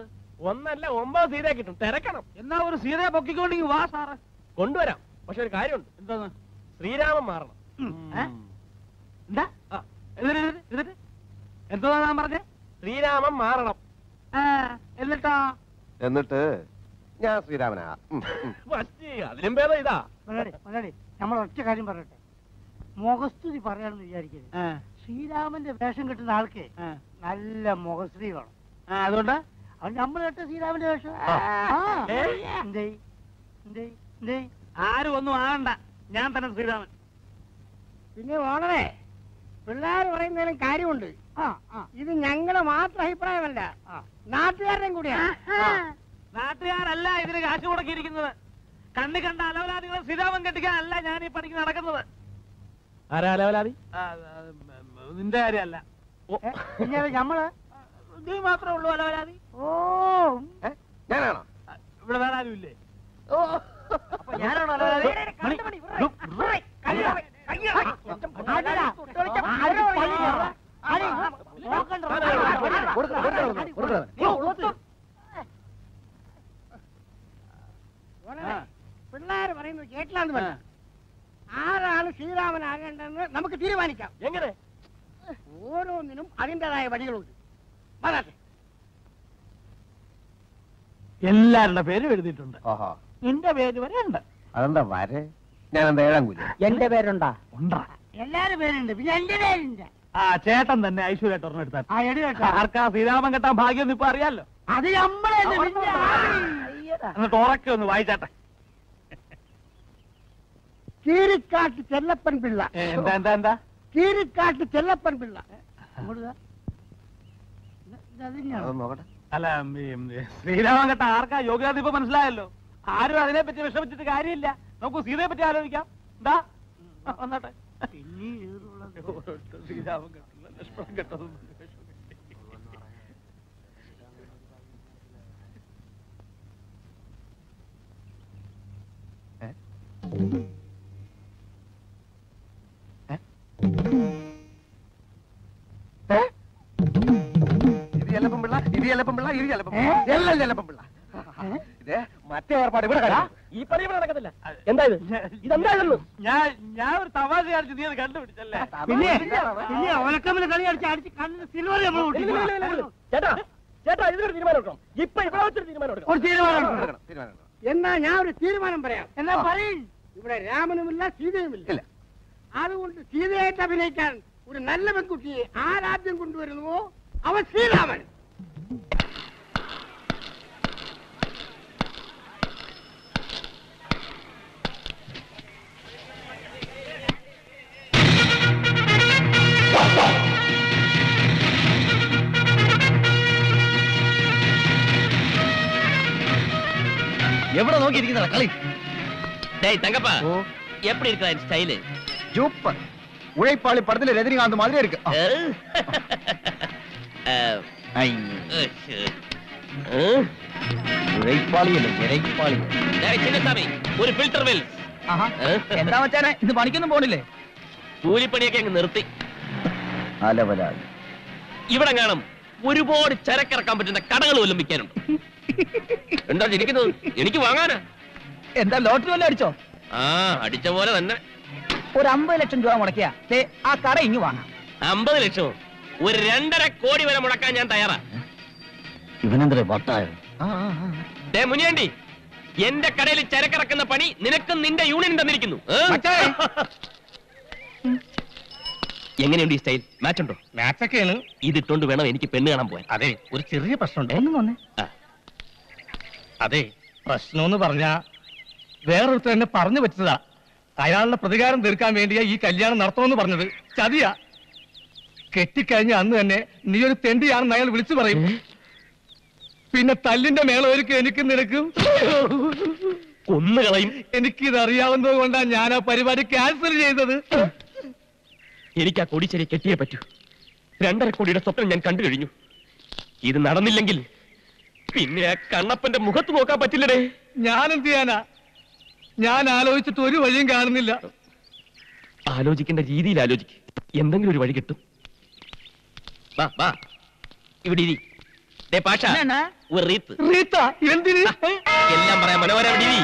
ഒന്നല്ല 9 സീതയെ കിട്ടും. തിരക്കണം. എന്നാ ഒരു സീതയെ പൊക്കിക്കൊണ്ടെങ്കിൽ വാ സാറ്, കൊണ്ടുവരാം. പക്ഷെ ഒരു കാര്യമുണ്ട്. എന്താന്ന്? ശ്രീരാമൻ മാറണം. എന്താ എന്താ ഞാൻ പറഞ്ഞേ? ശ്രീരാമൻ മാറണം. എന്നിട്ട് ഞാൻ ശ്രീരാമനാ. അതിലും ഭേദം ഇതാ. നമ്മൾ ഒറ്റ കാര്യം പറയട്ടെ, മുഖസ്തുതി പറയാണെന്ന് വിചാരിക്കരുത്. ശ്രീരാമന്റെ വേഷം കിട്ടുന്ന ആൾക്ക് നല്ല മുഖസ്തുതി വേണം. അതുകൊണ്ട് നമ്മൾ കേട്ട ശ്രീരാമന്റെ വേഷം ആരും ഒന്നും ആകണ്ട, ഞാൻ തന്നെ ശ്രീരാമൻ. പിന്നെ വളരെ പിള്ളേർ പറയുന്നതിനും കാര്യമുണ്ട്. ഇത് ഞങ്ങളുടെ മാത്രം അഭിപ്രായമല്ല, നാട്ടുകാരുടെയും കൂടിയാണ്. നാട്ടുകാരല്ല ഇതിന് കാശ് മുടക്കിയിരിക്കുന്നത്. കണ്ണി കണ്ട അലവലാദികളെ ശ്രീരാമൻ കെട്ടിക്കാനല്ല ഞാൻ ഈ പണിക്ക് നടക്കുന്നത്. ആരാ അലവലാദി? നിന്റെ കാര്യമല്ല. നമ്മള് നീ മാത്രമേ ഉള്ളൂ അലവലാദി. ഞാനാണോ? ഇവിടെ വേറെ ആരും ഇല്ലേ? ഞാനാണോ പിള്ളേർ പറയുന്നത് കേട്ടില്ലാന്ന് പറഞ്ഞ ആരാണ് ശ്രീരാമനാകേണ്ടതെന്ന് നമുക്ക് തീരുമാനിക്കാം. എങ്ങനെ? ഓരോന്നിനും അതിൻ്റെതായ വഴികളുണ്ട്. വരാട്ടെ. എല്ലാവരുടെ പേരും എഴുതിയിട്ടുണ്ട്. ഓഹോ, നിന്റെ പേര് വരെ ഉണ്ട്. അതെന്താ വരെ? ഞാൻ എന്താ ഏഴാം കൂലി? എന്റെ പേരുണ്ടാ? ഉണ്ടാ. എല്ലാരും പേരുണ്ട്, പിന്നെ എന്റെ പേരില്ല. ചേട്ടൻ തന്നെ ഐശ്വര്യ ടോർണം എടുത്താൽ. ആർക്കാ ശ്രീരാമൻ കെട്ടാൻ ഭാഗ്യം ഇപ്പൊ അറിയാലോ. അത് നമ്മളെ എന്നിട്ട് ഉറക്കെ ഒന്ന് വായിച്ചാട്ടെ. കീരിക്കാട്ട് ചെല്ലപ്പൻ പിള്ള. എന്താ എന്താ എന്താ? കീരിക്കാട്ട് ചെല്ലപ്പൻ പിള്ള. നോക്കട്ടെ. അല്ല, ശ്രീരാമൻ കെട്ട ആർക്കാ യോഗ്യത ഇപ്പൊ മനസ്സിലായല്ലോ. ആരും അതിനെ പറ്റി വിഷമിച്ചിട്ട് കാര്യമില്ല. നമുക്ക് സീതയെ പറ്റി ആലോചിക്കാം. എന്താ വന്നാട്ടെ. ശ്രീരാമൻ കെട്ടില്ല, ലക്ഷ്മണൻ കെട്ടതും. ഇത് ചെലപ്പം പിള്ള ഇത് ചെലപ്പം എല്ലാം ചെലപ്പം പിള്ള ഇത് മറ്റേ ഏർപ്പാട് ഇവിടെ ഈ പണി ഇവിടെ നടക്കത്തില്ല. എന്താ ഇത്? ഇതെന്തായിരുന്നു? ഞാൻ ഒരു തമാശ കാണിച്ചു, നീ അത് കണ്ടുപിടിച്ചല്ലേ? പിന്നെ ഓലക്കമ്മിൽ കളി അടിച്ച് കണ്ണിന് സിൽവർ നമ്മൾ ചേട്ടാ ചേട്ടാ, ഇതിനൊരു തീരുമാനം എടുക്കണം. ഇപ്പൊ ഇവിടെ വെച്ചൊരു തീരുമാനം എടുക്കണം. ഒരു തീരുമാനം. എന്നാ ഞാൻ ഒരു തീരുമാനം പറയാം. എന്നാ പറയും. ഇവിടെ രാമനുമില്ല സീതയുമില്ല. അതുകൊണ്ട് സീതയായിട്ട് അഭിനയിക്കാൻ ഒരു നല്ല പെൺകുട്ടിയെ ആരാദ്യം കൊണ്ടുവരുന്നുവോ അവൻ ശ്രീരാമൻ. എവിടെ നോക്കിയിരിക്കുന്ന കളി டேய் தங்கப்பா எப்படி இருக்கா இந்த ஸ்டைல்? சூப்பர். உழைப்பாளி படத்துல ரஜினிகாந்த் மாதிரி இருக்கு. ഉഴൈപ്പാളി അല്ല ഇരൈപ്പാളി. டேய் சின்னசாமி ഒരു ഫിൽറ്റർ വെൽ. എന്താ മച്ചാനെ ഇന്ന് പണിക്കൊന്നും പോണില്ലേ? കൂലിപ്പണിയൊക്കെ അങ്ങ് നിർത്തി. അലവലാതി. ഇവിടെ കാണും ഒരുപാട് ചരക്കിറക്കാൻ പറ്റുന്ന കടകൾ വല്ലതും വിൽക്കാനുണ്ട്. എന്താ ഇരിക്കുന്നത്? എനിക്ക് വാങ്ങാനാ. എന്താ ലോട്ടറി വല്ലതും അടിച്ചോ? ആ അടിച്ച പോലെ തന്നെ. ഒരു 50 ലക്ഷം രൂപ മുടക്കിയാ ആ കട ഇങ്ങ് വാങ്ങാം. 50 ലക്ഷം? ഒരു 2.5 കോടി വരെ മുടക്കാൻ ഞാൻ തയ്യാറാ. ഇവനെന്തേ വട്ടായോ? ദേ മുനിയാണ്ടി, എന്റെ കടയിൽ ചരക്കിറക്കുന്ന പണി നിനക്കും നിന്റെ യൂണിയൻ തന്നിരിക്കുന്നു. എങ്ങനെയുണ്ട് ഈ സ്റ്റൈൽ? മാച്ച് ഉണ്ടോ? മാച്ചൊക്കെയാണ്. ഇതിട്ടോണ്ട് വേണം എനിക്ക് പെണ്ണ് കാണാൻ പോവാൻ. അതെ, ഒരു ചെറിയ പ്രശ്നമുണ്ട്. ആ. അതെ, പ്രശ്നമെന്ന് പറഞ്ഞാ വേറൊരുത്തർ എന്നെ പറഞ്ഞു വെച്ചതാ. അയാളുടെ പ്രതികാരം തീർക്കാൻ വേണ്ടിയാ ഈ കല്യാണം നടത്തുമെന്ന് പറഞ്ഞത്. ചതിയാ. കെട്ടിക്കഴിഞ്ഞ അന്ന് തന്നെ നീ ഒരു തെണ്ടിയാണെന്ന് അയാൾ വിളിച്ചു പറയും. പിന്നെ തല്ലിന്റെ മേളൊരുക്കും എനിക്കും നിനക്കും കൊന്നുകളയും. എനിക്കിത് അറിയാവുന്നത് കൊണ്ടാ ഞാൻ ആ പരിപാടി ക്യാൻസൽ ചെയ്തത്. എനിക്ക് ആ കൊടിച്ചെരി കെട്ടിയേ പറ്റൂ. 2.5 കോടിയുടെ സ്വപ്നം ഞാൻ കണ്ടു കഴിഞ്ഞു. ഇത് നടന്നില്ലെങ്കിൽ പിന്നെ ആ കണ്ണപ്പന്റെ മുഖത്ത് നോക്കാൻ പറ്റില്ലടേ. ഞാൻ എന്ത് ചെയ്യാനാ? ഞാൻ ആലോചിച്ചിട്ട് ഒരു വഴിയും കാണുന്നില്ല. ആലോചിക്കേണ്ട രീതിയിൽ ആലോചിക്ക്. എന്തെങ്കിലും ഒരു വഴി കിട്ടും. വാ വാ, ഇവിടെ ഇരി. ദേ പാഷ, ഒരു റീത്ത്. റീത്ത എന്തിന്? എല്ലാം പറയാം. മനോഹര, ഇവിടെ ഇരി.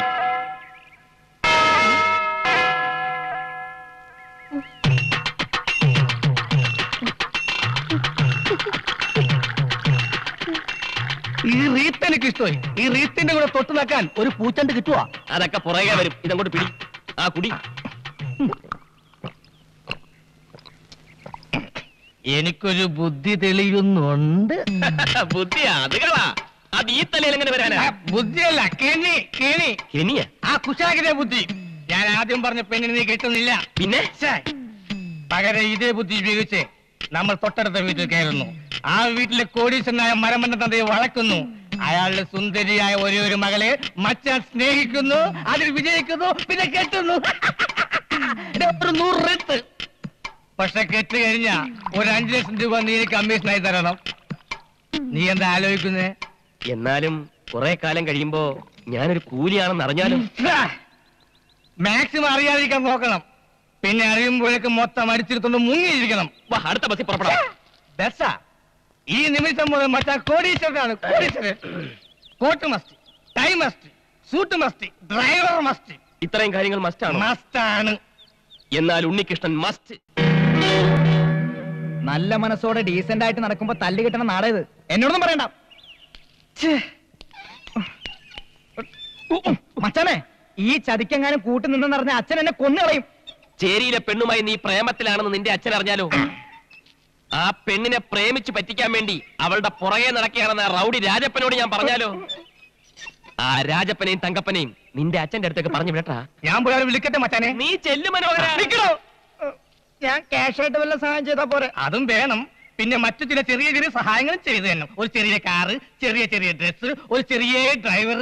ഈ റീത്ത് എനിക്ക് ഇഷ്ടമായി. ഈ റീത്തിന്റെ കൂടെ തൊട്ട് നിൽക്കാൻ ഒരു പൂച്ചണ്ട് കിട്ടുവാ. അതൊക്കെ പുറകെ വരും. ഇതങ്ങോട്ട് പിടി. ആ കുടി. എനിക്കൊരു ബുദ്ധി തെളിയുന്നുണ്ട്. ബുദ്ധിയാ? അത് കളാ. അത് ഈ തലയിൽ എങ്ങനെ വരാനാ? ബുദ്ധിയല്ല, കെണി. കെണി. കെനിയ? ആ കുശാകിന്റെ ബുദ്ധി. ഞാൻ ആദ്യം പറഞ്ഞ പെണ്ണിന് നീ കിട്ടുന്നില്ല. പിന്നെ പകരം ഇതേ ബുദ്ധി ഉപയോഗിച്ച് നമ്മൾ തൊട്ടടുത്ത വീട്ടിൽ കയറുന്നു. ആ വീട്ടിലെ കോടീശ്വരനായ മരമന്ന തന്തയെ വളക്കുന്നു. അയാളുടെ സുന്ദരിയായ ഒരേ ഒരു മകളെ മച്ചാൻ സ്നേഹിക്കുന്നു, അതിൽ വിജയിക്കുന്നു, പിന്നെ കെട്ടുന്നു. ഒരു 100 റെത്ത്. പക്ഷെ കെട്ട് കഴിഞ്ഞ ഒരു 5 ലക്ഷം രൂപ നീ കമ്മീഷനായി തരണം. നീ എന്താ ആലോചിക്കുന്നേ? എന്നാലും കുറെ കാലം കഴിയുമ്പോ ഞാനൊരു കൂലിയാണെന്ന് അറിഞ്ഞാലും മാക്സിമം അറിയാതിരിക്കാൻ നോക്കണം. പിന്നെ അറിയുമ്പോഴേക്ക് മൊത്തം അടിച്ചിരുത്തോണ്ട് മുങ്ങിയിരിക്കണം. അടുത്ത ബസ്സിൽ പുറപ്പെടാം. ബസ്സാ? ഈ നിമിഷം മുതൽ മറ്റാ കോടീശ്വരനാണ്. കോടീശ്വരൻ. Coat must, tie must, suit must, driver must. ഇത്രയും കാര്യങ്ങൾ മസ്റ്റാണ്. മസ്റ്റാണ്. എന്നാൽ ഉണ്ണികൃഷ്ണൻ മസ്റ്റ്. നല്ല മനസ്സോടെ ഡീസന്റ് ആയിട്ട് നടക്കുമ്പോ തല്ലി കിട്ടണ നാടേത്. എന്നോടൊന്നും പറയണ്ട. മച്ചാനെ, ഈ ചതിക്കെങ്ങാനും കൂട്ടി നിന്നെന്ന് പറഞ്ഞ അച്ഛൻ എന്നെ കൊന്നുകളയും. ചേരിയിലെ പെണ്ണുമായി നീ പ്രേമത്തിലാണെന്ന് നിന്റെ അച്ഛൻ അറിഞ്ഞാലോ? ആ പെണ്ണിനെ പ്രേമിച്ച് പറ്റിക്കാൻ വേണ്ടി അവളുടെ പുറകെ നടക്കുകയാണെന്ന് റൗഡി രാജപ്പനോട് ഞാൻ പറഞ്ഞാലോ? ആ രാജപ്പനെയും തങ്കപ്പനെയും നിന്റെ അച്ഛന്റെ അടുത്തേക്ക് പറഞ്ഞു വിടട്ടാ. ഞാൻ പോയാലും വിളിക്കട്ടെ മച്ചാനെ. നീ ചെല്ലു മനോഹര. ഞാൻ ക്യാഷ് ആയിട്ട് വല്ല സഹായം ചെയ്താ പോരെ? അതും വേണം. പിന്നെ മറ്റു ചില ചെറിയ ചെറിയ സഹായങ്ങളും ചെയ്തു തന്നെ. ഒരു ചെറിയ കാറ്, ചെറിയ ചെറിയ ഡ്രസ്, ഒരു ചെറിയ ഡ്രൈവർ.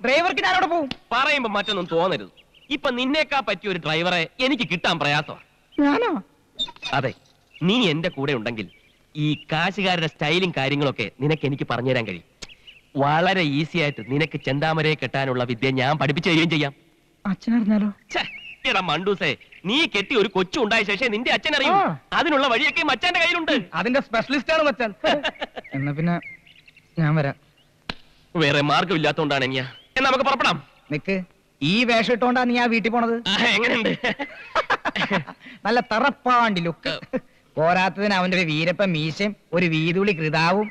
ഡ്രൈവർക്ക് ഞാനവിടെ പോവും. പറയുമ്പോ മറ്റൊന്നും തോന്നരുത്. ഇപ്പൊ നിന്നേക്കാ പറ്റിയ ഒരു ഡ്രൈവറെ എനിക്ക് കിട്ടാൻ പ്രയാസമാണ്. ഞാനോ? അതെ, നീ എന്റെ കൂടെ ഉണ്ടെങ്കിൽ ഈ കാശുകാരുടെ സ്റ്റൈലും കാര്യങ്ങളൊക്കെ നിനക്ക് എനിക്ക് പറഞ്ഞുതരാൻ കഴിയും. വളരെ ഈസി ആയിട്ട് നിനക്ക് ചെന്താമരയെ കെട്ടാനുള്ള വിദ്യ ഞാൻ പഠിപ്പിച്ചു തരികയും ചെയ്യാം. അച്ഛനറിഞ്ഞാലോ? എടാ മണ്ടൂസേ, നീ കെട്ടി ഒരു കൊച്ചു ഉണ്ടായ ശേഷം നിന്റെ അച്ഛൻ അറിയും. അതിനുള്ള വഴിയൊക്കെ മച്ചാന്റെ കയ്യിലുണ്ട്. അതിന്റെ സ്പെഷ്യലിസ്റ്റ് ആണ് മച്ചാൻ. എന്നാ പിന്നെ ഞാൻ വരാം. വേറെ മാർഗമില്ലാത്തോണ്ടാണ് ഇനിയാ. എന്നാ നമുക്ക് പുറപ്പെടാം. നിക്ക്, ഈ വേഷം ഇട്ടോണ്ടാ നീ ആ വീട്ടിൽ പോണത്? എങ്ങനെയുണ്ട്? നല്ല തറപ്പാണ്ടി ലുക്ക്. പോരാത്തതിന് അവന്റെ ഒരു വീരപ്പ മീശയും ഒരു വീതുളി കൃതാവും.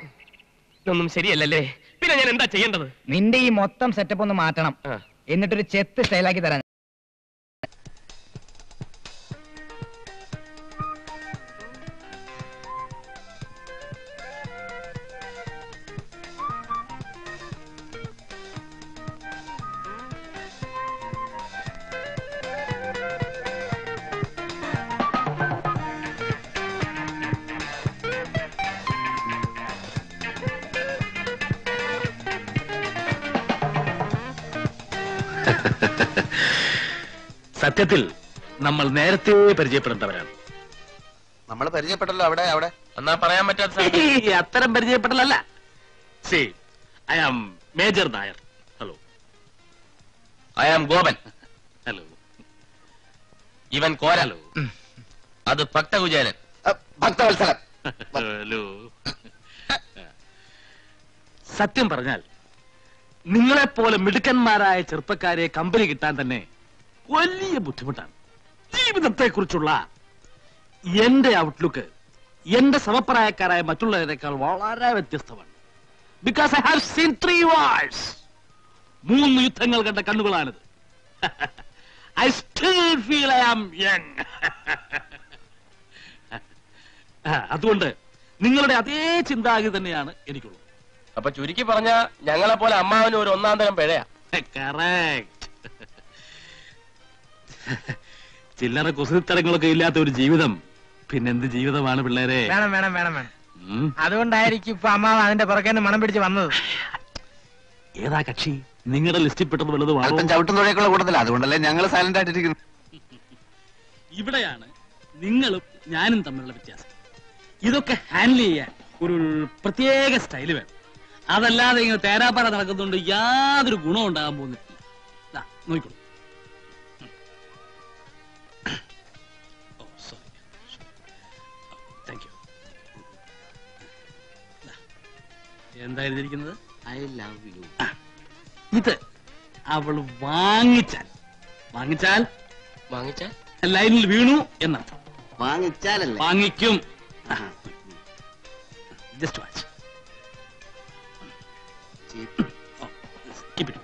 ഇതൊന്നും ശരിയല്ലല്ലേ? പിന്നെ ഞാൻ എന്താ ചെയ്യേണ്ടത്? നിന്റെ ഈ മൊത്തം സെറ്റപ്പ് ഒന്ന് മാറ്റണം. എന്നിട്ടൊരു ചെത്ത് സ്റ്റൈലാക്കി തരാൻ. സത്യത്തിൽ നമ്മൾ നേരത്തെ പരിചയപ്പെടേണ്ടവരാണ്. നമ്മൾ പരിചയപ്പെട്ടല്ലോ. അവിടെ അവിടെ എന്നാ പറയാൻ പറ്റാത്ത അത്തരം പരിചയപ്പെടലല്ല. See, I am major Nair. Hello. I am Gopan. Hello. ഇവൻ കോരലോ. അത് ഭക്തകുചേലൻ. ഭക്തവത്സലൻ. ഹലോ. സത്യം പറഞ്ഞാൽ നിങ്ങളെപ്പോലെ മിടുക്കന്മാരായ ചെറുപ്പക്കാരെ കമ്പനി കിട്ടാൻ തന്നെ വലിയ ബുദ്ധിമുട്ടാണ്. ജീവിതത്തെക്കുറിച്ചുള്ള എന്റെ ഔട്ട്ലുക്ക് എന്റെ സമപ്രായക്കാരായ മറ്റുള്ളവരെക്കാൾ വളരെ വ്യത്യസ്തമാണ്. Because I have seen 3 wars. 3 യുദ്ധങ്ങൾ കണ്ട കണ്ണുകളാണിത്. I still feel I am young. അതുകൊണ്ട് നിങ്ങളുടെ അതേ ചിന്താഗതി തന്നെയാണ് എനിക്കുള്ളത്. അപ്പൊ ചുരുക്കി പറഞ്ഞ ഞങ്ങളെ പോലെ അമ്മാവന് ഒരു 1-ാം തരം പിഴയാ. കറക്റ്റ്. ചില്ലറ കുസൃത്തരങ്ങളൊക്കെ ഇല്ലാത്ത ഒരു ജീവിതം പിന്നെന്ത് ജീവിതമാണ് പിള്ളേരെ? വേണം വേണം വേണം വേണം. അതുകൊണ്ടായിരിക്കും ഇപ്പൊ അമ്മാവ് അതിന്റെ പുറകെ മണം പിടിച്ച് വന്നത്. ഏതാ കക്ഷി? നിങ്ങളുടെ ലിസ്റ്റിൽ പെട്ടത് വലുതും അല്പം ചവിട്ടുന്നുഴക്കുള്ള കൂട്ടത്തില്ല. അതുകൊണ്ടല്ലേ ഞങ്ങൾ സൈലന്റ് ആയിട്ടിരിക്കുന്നു. ഇവിടെയാണ് നിങ്ങളും ഞാനും തമ്മിലുള്ള വ്യത്യാസം. ഇതൊക്കെ ഹാൻഡിൽ ചെയ്യാൻ ഒരു പ്രത്യേക സ്റ്റൈല് വേണം. അതല്ലാതെ ഇങ്ങനെ തേരാപ്പാറ നടക്കുന്നുണ്ട് യാതൊരു ഗുണവും ഉണ്ടാകാൻ പോകുന്നില്ല. നോക്കിക്കോളൂ. എന്താ എഴുതിയിരിക്കുന്നത്? I love you. ഇത് അവൾ വാങ്ങിച്ചാൽ ലൈനിൽ വീണു എന്നർത്ഥം. വാങ്ങിച്ചാലല്ലേ? വാങ്ങിക്കും. Just watch. Keep it.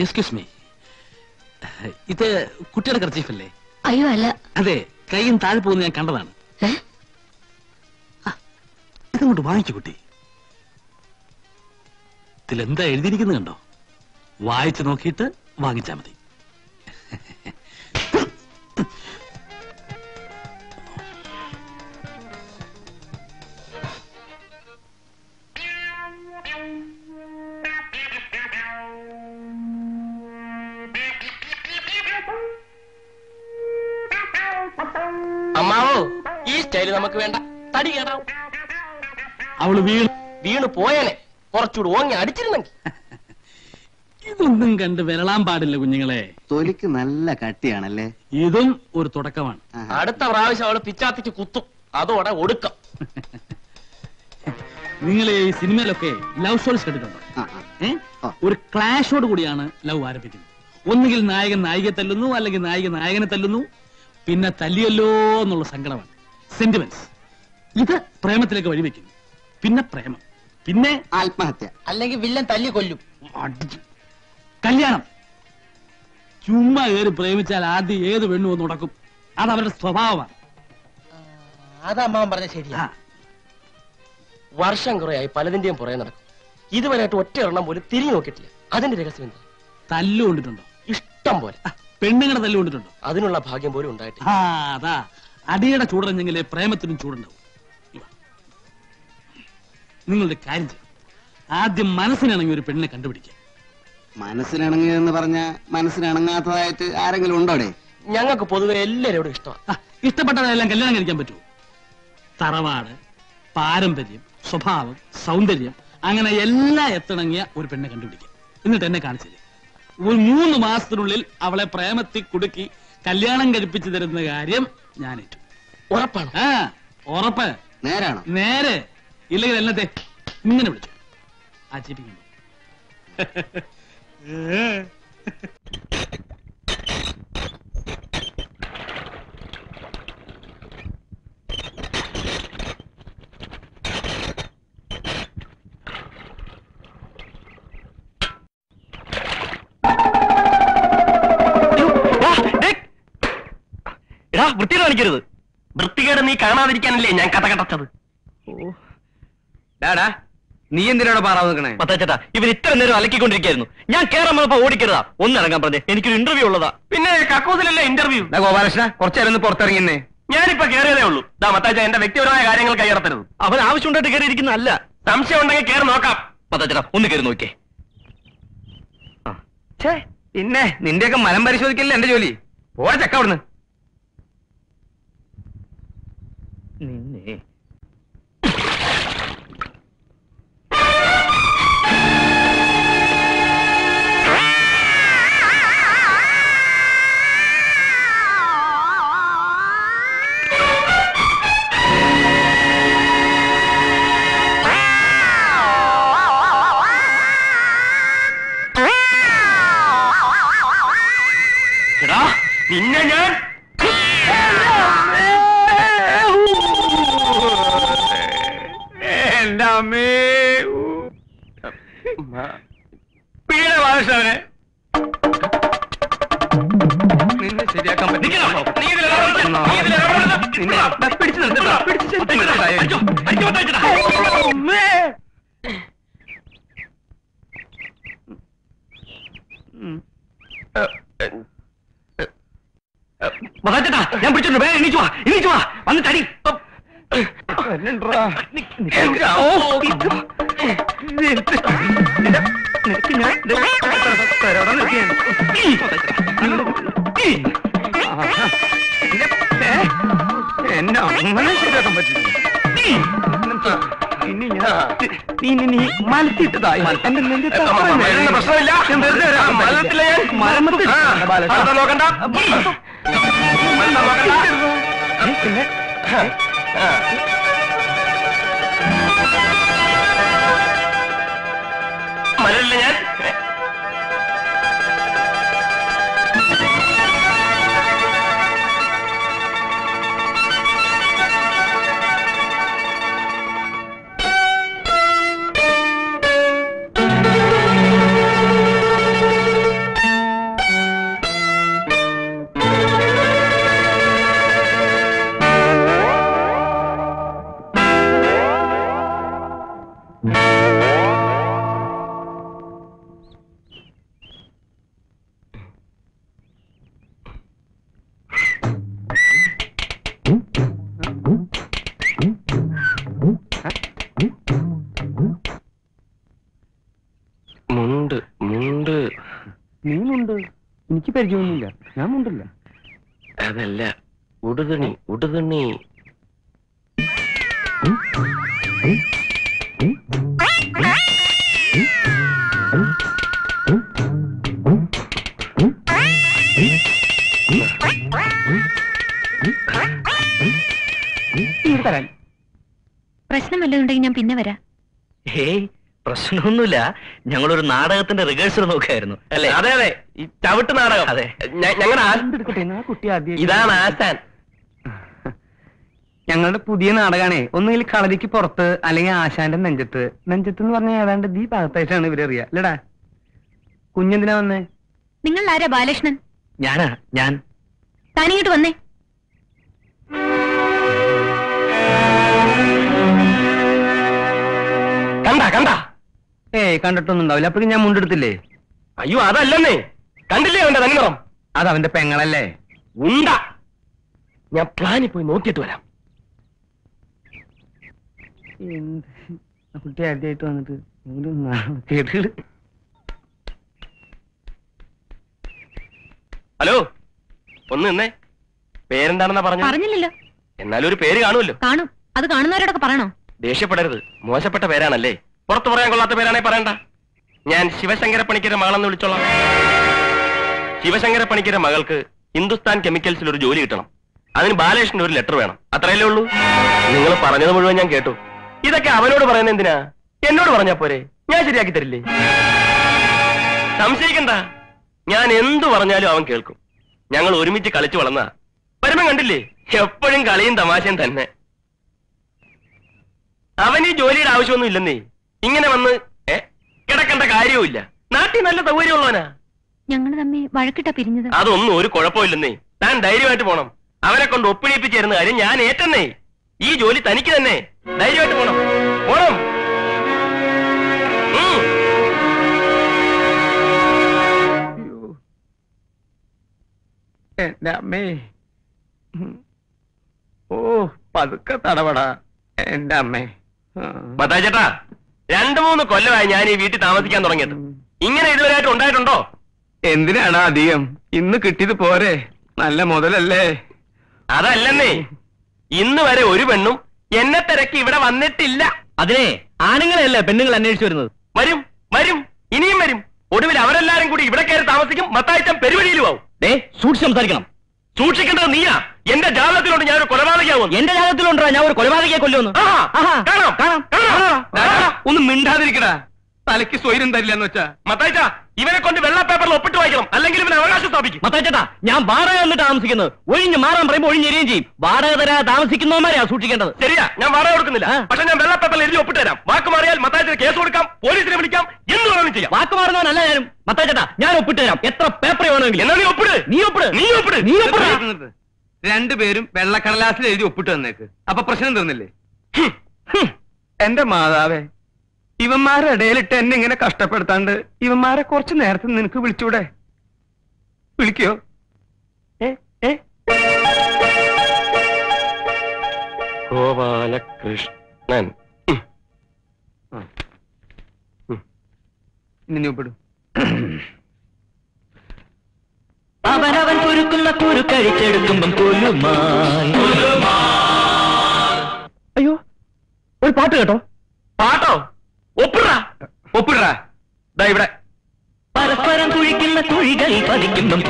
Excuse me, ഇത് കുട്ടിയുടെ കർച്ചീഫല്ലേ? അയ്യോ അല്ല. അതെ, കൈയും താഴെ പോകുന്ന ഞാൻ കണ്ടതാണ്. ഇതങ്ങോട്ട് വാങ്ങിച്ചു കുട്ടി. ഇതിലെന്താ എഴുതിയിരിക്കുന്നത് കണ്ടോ? വായിച്ചു നോക്കിയിട്ട് വാങ്ങിച്ചാ മതി. അമ്മാവോ, ഈ സ്റ്റൈല് നമുക്ക് വേണ്ട. തടി കേടാവും. അവള് വീണ് പോയനെ കുറച്ചുകൂടി ഓങ്ങി അടിച്ചിരുന്നെങ്കിൽ. ഇതൊന്നും കണ്ട് വിരളാൻ പാടില്ല കുഞ്ഞുങ്ങളെ. തൊലിക്ക് നല്ല കട്ടിയാണല്ലേ? ഇതും ഒരു തുടക്കമാണ്. അടുത്ത പ്രാവശ്യം അവള് പിച്ചാത്തിച്ച് കുത്തും. അതോടെ ഒടുക്കം. നിങ്ങൾ ഈ സിനിമയിലൊക്കെ ലവ് സ്റ്റോറീസ് കേട്ടിട്ടുണ്ടോ? ഒരു ക്ലാഷോട് കൂടിയാണ് ലവ് ആരംഭിക്കുന്നത്. ഒന്നുകിൽ നായകൻ നായികയെ തല്ലുന്നു, അല്ലെങ്കിൽ നായിക നായകനെ തല്ലുന്നു. പിന്നെ തല്ലിയല്ലോ എന്നുള്ള സങ്കടമാണ്, സെന്റിമെന്റ്സ്. ഇത് പ്രേമത്തിലേക്ക് വഴിവെക്കുന്നു. പിന്നെ പ്രേമം, പിന്നെ ആത്മഹത്യ, അല്ലെങ്കിൽ വില്ലൻ തല്ലി കൊല്ലും. കല്യാണം. ചുമ്മാ കയറി പ്രേമിച്ചാൽ ആദ്യം ഏത് പെണ്ണു ഒന്ന് ഉടക്കും. അത് അവരുടെ സ്വഭാവമാണ്. അത് അമ്മാവൻ പറഞ്ഞ ശരിയാ. വർഷം കുറയായി പലതിന്റെയും പുറകെ നടക്കും. ഇതുവരെയായിട്ട് ഒറ്റ എണ്ണം പോലും തിരിഞ്ഞു നോക്കിയിട്ടില്ല. അതിന്റെ രഹസ്യം എന്താ? തല്ലു കൊണ്ടിട്ടുണ്ടോ? ഇഷ്ടം പോലെ. പെണ്ണുങ്ങളെ തല്ലു കൊണ്ടിട്ടുണ്ടോ? അതിനുള്ള ഭാഗ്യം പോലും ഉണ്ടായിട്ടില്ല. അതാ അടിയുടെ ചൂടറിഞ്ഞെങ്കിലേ പ്രേമത്തിനും ചൂടുണ്ടാവും. നിങ്ങളുടെ കാര്യം ചെയ്യും, ആദ്യം മനസ്സിനിണങ്ങി ഒരു പെണ്ണിനെ കണ്ടുപിടിക്കുക. മനസ്സിനിണങ്ങിയെന്ന് പറഞ്ഞ മനസ്സിനിണങ്ങാത്തതായിട്ട് ആരെങ്കിലും ഉണ്ടോടെ? ഞങ്ങൾക്ക് പൊതുവെ എല്ലാവരോടും ഇഷ്ടമാണ്. ഇഷ്ടപ്പെട്ടതെല്ലാം കല്യാണം കഴിക്കാൻ പറ്റുമോ? തറവാട്, പാരമ്പര്യം, സ്വഭാവം, സൗന്ദര്യം, അങ്ങനെ എല്ലാം എത്തിണങ്ങിയ ഒരു പെണ്ണെ കണ്ടുപിടിക്കുക. എന്നിട്ട് എന്നെ കാണിച്ചില്ലേ, ഒരു 3 മാസത്തിനുള്ളിൽ അവളെ പ്രേമത്തിൽ കുടുക്കി കല്യാണം കഴിപ്പിച്ചു തരുന്ന കാര്യം ഞാൻ ഏറ്റു. ഉറപ്പാണ്? ആ ഉറപ്പ്. നേരാണോ? നേരെ. ഇല്ലെങ്കിൽ എന്നത്തെ ഇങ്ങനെ വിളിച്ചു ആചരിപ്പിക്കുന്നു. വൃത്തികേട് കാണിക്കരുത്. വൃത്തികേട് നീ കാണാതിരിക്കാനല്ലേ ഞാൻ കഥ കടച്ചത്. ഡാടാ, നീ എന്തിനാണ് പാറാവ് നിൽക്കണേ? മത്താച്ചേട്ടാ, ഇവർ ഇത്ര നേരം അലക്കിക്കൊണ്ടിരിക്കായിരുന്നു. ഞാൻ കേറാൻ വന്നപ്പോ ഓടിക്കരുതാ, ഒന്നിറങ്ങാൻ പറഞ്ഞേ. എനിക്കൊരു ഇന്റർവ്യൂ ഉള്ളതാ. പിന്നെ കക്കൂസിലല്ലേ ഇന്റർവ്യൂ. ഗോപാലകൃഷ്ണ, കുറച്ചേരം പുറത്തിറങ്ങിന്നേ. ഞാനിപ്പോ കയറിയതേ ഉള്ളൂ. മത്താച്ച, എന്റെ വ്യക്തിപരമായ കാര്യങ്ങൾ കൈയടത്തരുത്. അവൻ ആവശ്യമുണ്ടായിട്ട് കയറിയിരിക്കുന്നതല്ല. സംശയം ഉണ്ടെങ്കിൽ കയറി നോക്കാം. മത്താച്ചേട്ടാ, ഒന്ന് കയറി നോക്കിയേ. പിന്നെ നിന്റെയൊക്കെ മലം പരിശോധിക്കല്ലേ എന്റെ ജോലി. പോടാ ചക്ക അവിടുന്ന്. നിന്നെ നിന്നെ ഞാൻ എന്റെ അമ്മേ, പീഡ ബാലകൃഷ്ണനെ നിന്നെ ശരിയാക്കാൻ പറ്റില്ല. പിടിച്ചു നിർത്തട്ടാ. മഹാചേട്ടാ, ഞാൻ പിടിച്ചിട്ടുണ്ട്. വേഗം എണീച്ചു വാ, എണീച്ചു വാ, വന്ന് തടി. എന്നെ അങ്ങനെ ശരിയാക്കാൻ പറ്റില്ല. ഇനി നീ മലത്തിട്ടതായി എന്റെ നെഞ്ചത്ത് പ്രശ്നമില്ല. നോക്കണ്ട. പിന്നെ മലരില്ല ഞാൻ. എനിക്ക് പരിചയമൊന്നുമില്ല. ഞാൻ മുണ്ടില്ല. അതല്ല, ഉടുതുണി ഉടുതുണി. പ്രശ്നം വല്ലതുണ്ടെങ്കിൽ ഞാൻ പിന്നെ വരാം. ഹേയ്, പ്രശ്നമൊന്നുമില്ല. ഞങ്ങളൊരു നാടകത്തിന്റെ റിഹേഴ്സൽ നോക്കായിരുന്നു. അല്ലേ? അതെ അതെ, ഈ ചവിട്ട് നാടകം. അതെ, ഞങ്ങളുടെ ഇതാണ് ആശാൻ. ഞങ്ങളുടെ പുതിയ നാടകമാണേ. ഒന്നുകിൽ കളരിക്ക് പുറത്ത്, അല്ലെങ്കിൽ ആശാന്റെ നെഞ്ചത്ത്. നെഞ്ചത്ത് എന്ന് പറഞ്ഞാൽ ഏതാണ്ട് ഈ ഭാഗത്തായിട്ടാണ് ഇവരറിയാ. അല്ലടാ, കുഞ്ഞെന്തിനാ വന്നേ? നിങ്ങൾ ആരാ ബാലകൃഷ്ണൻ? ഞാനാ. ഞാൻ താനിങ്ങോട്ട് വന്നേ. കണ്ട ഏയ്, കണ്ടിട്ടൊന്നും ഉണ്ടാവില്ല. അപ്പോഴും ഞാൻ മുണ്ടെടുത്തില്ലേ? അയ്യോ, അതല്ലെന്നേ. കണ്ടില്ലേ അവന്റെ തനിനിറം? അത് അവന്റെ പെങ്ങളല്ലേ? ഉണ്ട. ഞാൻ പ്ലാനിൽ പോയി നോക്കിയിട്ട് വരാം. കുട്ടി ആദ്യമായിട്ട് വന്നിട്ട് കേട്ടിട്ട്. ഹലോ, ഒന്ന് നിന്നേ. പേരെന്താണെന്നാ പറഞ്ഞു? പറഞ്ഞില്ലല്ലോ. എന്നാലും ഒരു പേര് കാണുമല്ലോ. കാണും. അത് കാണുന്നവരോടൊക്കെ പറയണോ? ദേഷ്യപ്പെടരുത്, മോശപ്പെട്ട പേരാണല്ലേ. പുറത്തു പറയാൻ കൊള്ളാത്ത പേരാണേ പറയണ്ട. ഞാൻ ശിവശങ്കര പണിക്കരുടെ മകളെന്ന് വിളിച്ചോളാം. ശിവശങ്കര പണിക്കരുടെ മകൾക്ക് ഹിന്ദുസ്ഥാൻ കെമിക്കൽസിൽ ഒരു ജോലി കിട്ടണം. അതിന് ബാലകൃഷ്ണന്റെ ഒരു ലെറ്റർ വേണം. അത്രയല്ലേ ഉള്ളൂ. നിങ്ങൾ പറഞ്ഞത് മുഴുവൻ ഞാൻ കേട്ടു. ഇതൊക്കെ അവനോട് പറയുന്നത് എന്തിനാ? എന്നോട് പറഞ്ഞാ പോരെ, ഞാൻ ശരിയാക്കി തരില്ലേ. സംശയിക്കണ്ട, ഞാൻ എന്തു പറഞ്ഞാലും അവൻ കേൾക്കും. ഞങ്ങൾ ഒരുമിച്ച് കളിച്ചു വളർന്ന വരുമ്പം കണ്ടില്ലേ, എപ്പോഴും കളിയും തമാശയും തന്നെ. അവൻ ഈ ജോലിയുടെ ആവശ്യമൊന്നും ഇല്ലെന്നേ. ഇങ്ങനെ വന്ന് കിടക്കേണ്ട കാര്യവുമില്ല. നാട്ടിൽ നല്ല സൗകര്യമുള്ളവനാ. ഞങ്ങൾ തമ്മിൽ വഴക്കിട്ടാ പിരിഞ്ഞത്. അതൊന്നും ഒരു കുഴപ്പമില്ലെന്നേ. താൻ ധൈര്യമായിട്ട് പോണം. അവനെ കൊണ്ട് ഒപ്പിടിപ്പിച്ചിരുന്ന കാര്യം ഞാൻ ഏറ്റെന്നേ. ഈ ജോലി തനിക്ക് തന്നെ. ധൈര്യമായിട്ട് പോണം, പോണം. എന്റെ അമ്മേ, ഓ പതുക്കെ തടപടാ എന്റെ അമ്മേ. മത്തായി ചേട്ടാ, 2-3 കൊല്ലമായി ഞാൻ ഈ വീട്ടിൽ താമസിക്കാൻ തുടങ്ങിയത്. ഇങ്ങനെ ഇതുവരെയായിട്ട് ഉണ്ടായിട്ടുണ്ടോ? എന്തിനാണ് അധികം? ഇന്ന് കിട്ടിയത് പോരെ, നല്ല മുതലല്ലേ. അതല്ലെന്നേ, ഇന്ന് വരെ ഒരു പെണ്ണും എന്നെ തിരക്കി ഇവിടെ വന്നിട്ടില്ല. അതിനെ ആണുങ്ങളെയല്ലേ പെണ്ണുങ്ങൾ അന്വേഷിച്ചു വരുന്നത്? വരും വരും, ഇനിയും വരും. ഒടുവിൽ അവരെല്ലാരും കൂടി ഇവിടെ കയറി താമസിക്കും. മത്തായിച്ചൻ പെരുവഴിയിലും ആവും. സൂക്ഷിച്ച് സംസാരിക്കണം. സൂക്ഷിക്കേണ്ടത് നീയാ. എന്റെ ജാതകത്തിലുണ്ട് ഞാൻ ഒരു കൊലപാതകയാവും. എന്റെ ജാതകത്തിലുണ്ടോ ഞാൻ ഒരു കൊലപാതകയെ കൊല്ലുന്നു? ഒന്ന് മിണ്ടാതിരിക്കടാ, തലയ്ക്ക് സ്വൈര്യം തരില്ല എന്ന് വെച്ചാ. മത്തായിച്ച, ഇവനെ കൊണ്ട് വെള്ള പേപ്പറിൽ ഒപ്പിട്ട് വായിക്കണം, അല്ലെങ്കിൽ ഇവന് അവകാശം സ്ഥാപിക്കും. മത്തായിച്ചേട്ടാ, ഞാൻ വാടക വന്നിട്ട് താമസിക്കുന്നത്. ഒഴിഞ്ഞ് മാറാൻ പറയുമ്പോൾ ഒഴിഞ്ഞെരിയും ചെയ്യും. വാടക തരാ താമസിക്കുന്നവന്മാരെയാ സൂക്ഷിക്കേണ്ടത്. ശരിയാ, ഞാൻ വാടക കൊടുക്കുന്നില്ല. പക്ഷെ ഞാൻ വെള്ള പേപ്പറിൽ എഴുതി ഒപ്പിട്ട് തരാം. വാക്ക് മാറിയാൽ മത്തായിച്ചന് കേസ് കൊടുക്കാം, പോലീസിനെ വിളിക്കാം, എന്ത് വേണമെങ്കിലും ചെയ്യാം. വാക്ക് മാറുന്നവനല്ല ഞാനും. മത്തായിച്ചേട്ടാ, ഞാൻ ഒപ്പിട്ട് തരാം. എത്ര പേപ്പർ വേണമെങ്കിലും. എന്നാ നീ ഒപ്പിട്. നീ ഒപ്പിട്. നീ ഒപ്പിട്. നീ ഒപ്പിട്. രണ്ടുപേരും വെള്ളക്കടലാസിൽ എഴുതി ഒപ്പിട്ട് തന്നേക്ക്. അപ്പൊ പ്രശ്നം തീർന്നില്ലേ? എന്റെ മാതാവേ, ഇവന്മാരുടെ ഇടയിലിട്ട് എന്നെ ഇങ്ങനെ കഷ്ടപ്പെടുത്താണ്ട് ഇവന്മാരെ കുറച്ച് നേരത്തെ നിനക്ക് വിളിച്ചൂടെ? വിളിക്കോ? ഗോപാലകൃഷ്ണൻ. ഇനി നീ ഒപ്പിടും. അവനവൻ കുരുക്കുന്ന കുരു കഴിച്ചെടുക്കുമ്പം അയ്യോ, ഒരു പാട്ട് കേട്ടോ? പാട്ടോ? ഒപ്പിടാ ഒപ്പിടാ. ദാ ഇവിടെ. പരസ്പരം കുഴിക്കുന്ന കുഴികൾ പതിക്കുമ്പം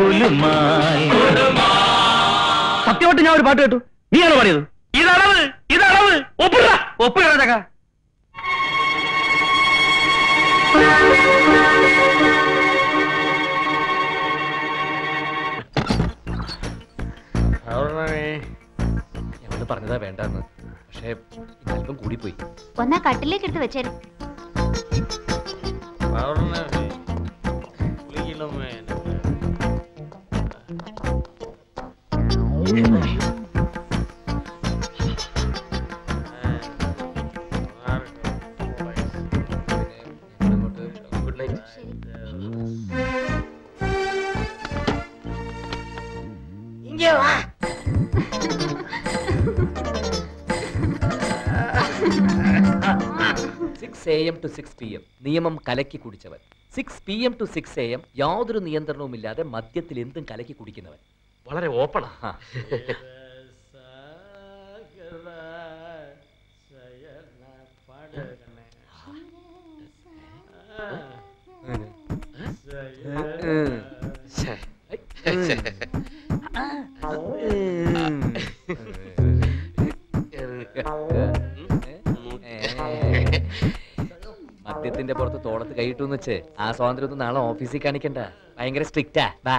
സത്യമായിട്ട് ഞാൻ ഒരു പാട്ട് കേട്ടു. നീയാണോ പാടിയത്? ഇതളവ്, ഇതളവ്. ഒപ്പിടാ ഒപ്പിടാ ചക്ക. ഞങ്ങള് പറഞ്ഞതാ വേണ്ടെന്ന്, പക്ഷേ അല്പം കൂടിപ്പോയി. ഒന്നാ കട്ടിലേക്ക് എടുത്ത് വെച്ചേരും. Good night. ഇങ്ങേ വാ. 6 AM to 6 PM നിയമം കലക്കി കുടിച്ചവൻ. 6 PM to 6 AM യാതൊരു നിയന്ത്രണവുമില്ലാതെ മദ്യത്തിൽ എന്തും കലക്കി കുടിക്കുന്നവൻ. വളരെ ഓപ്പണാ. മദ്യത്തിന്റെ പുറത്ത് തോളത്ത് കൈയിട്ടുന്ന് വെച്ച് ആ സ്വാതന്ത്ര്യം ഒന്നും നാളെ ഓഫീസിൽ കാണിക്കണ്ട. ഭയങ്കര സ്ട്രിക്റ്റാ. വാ.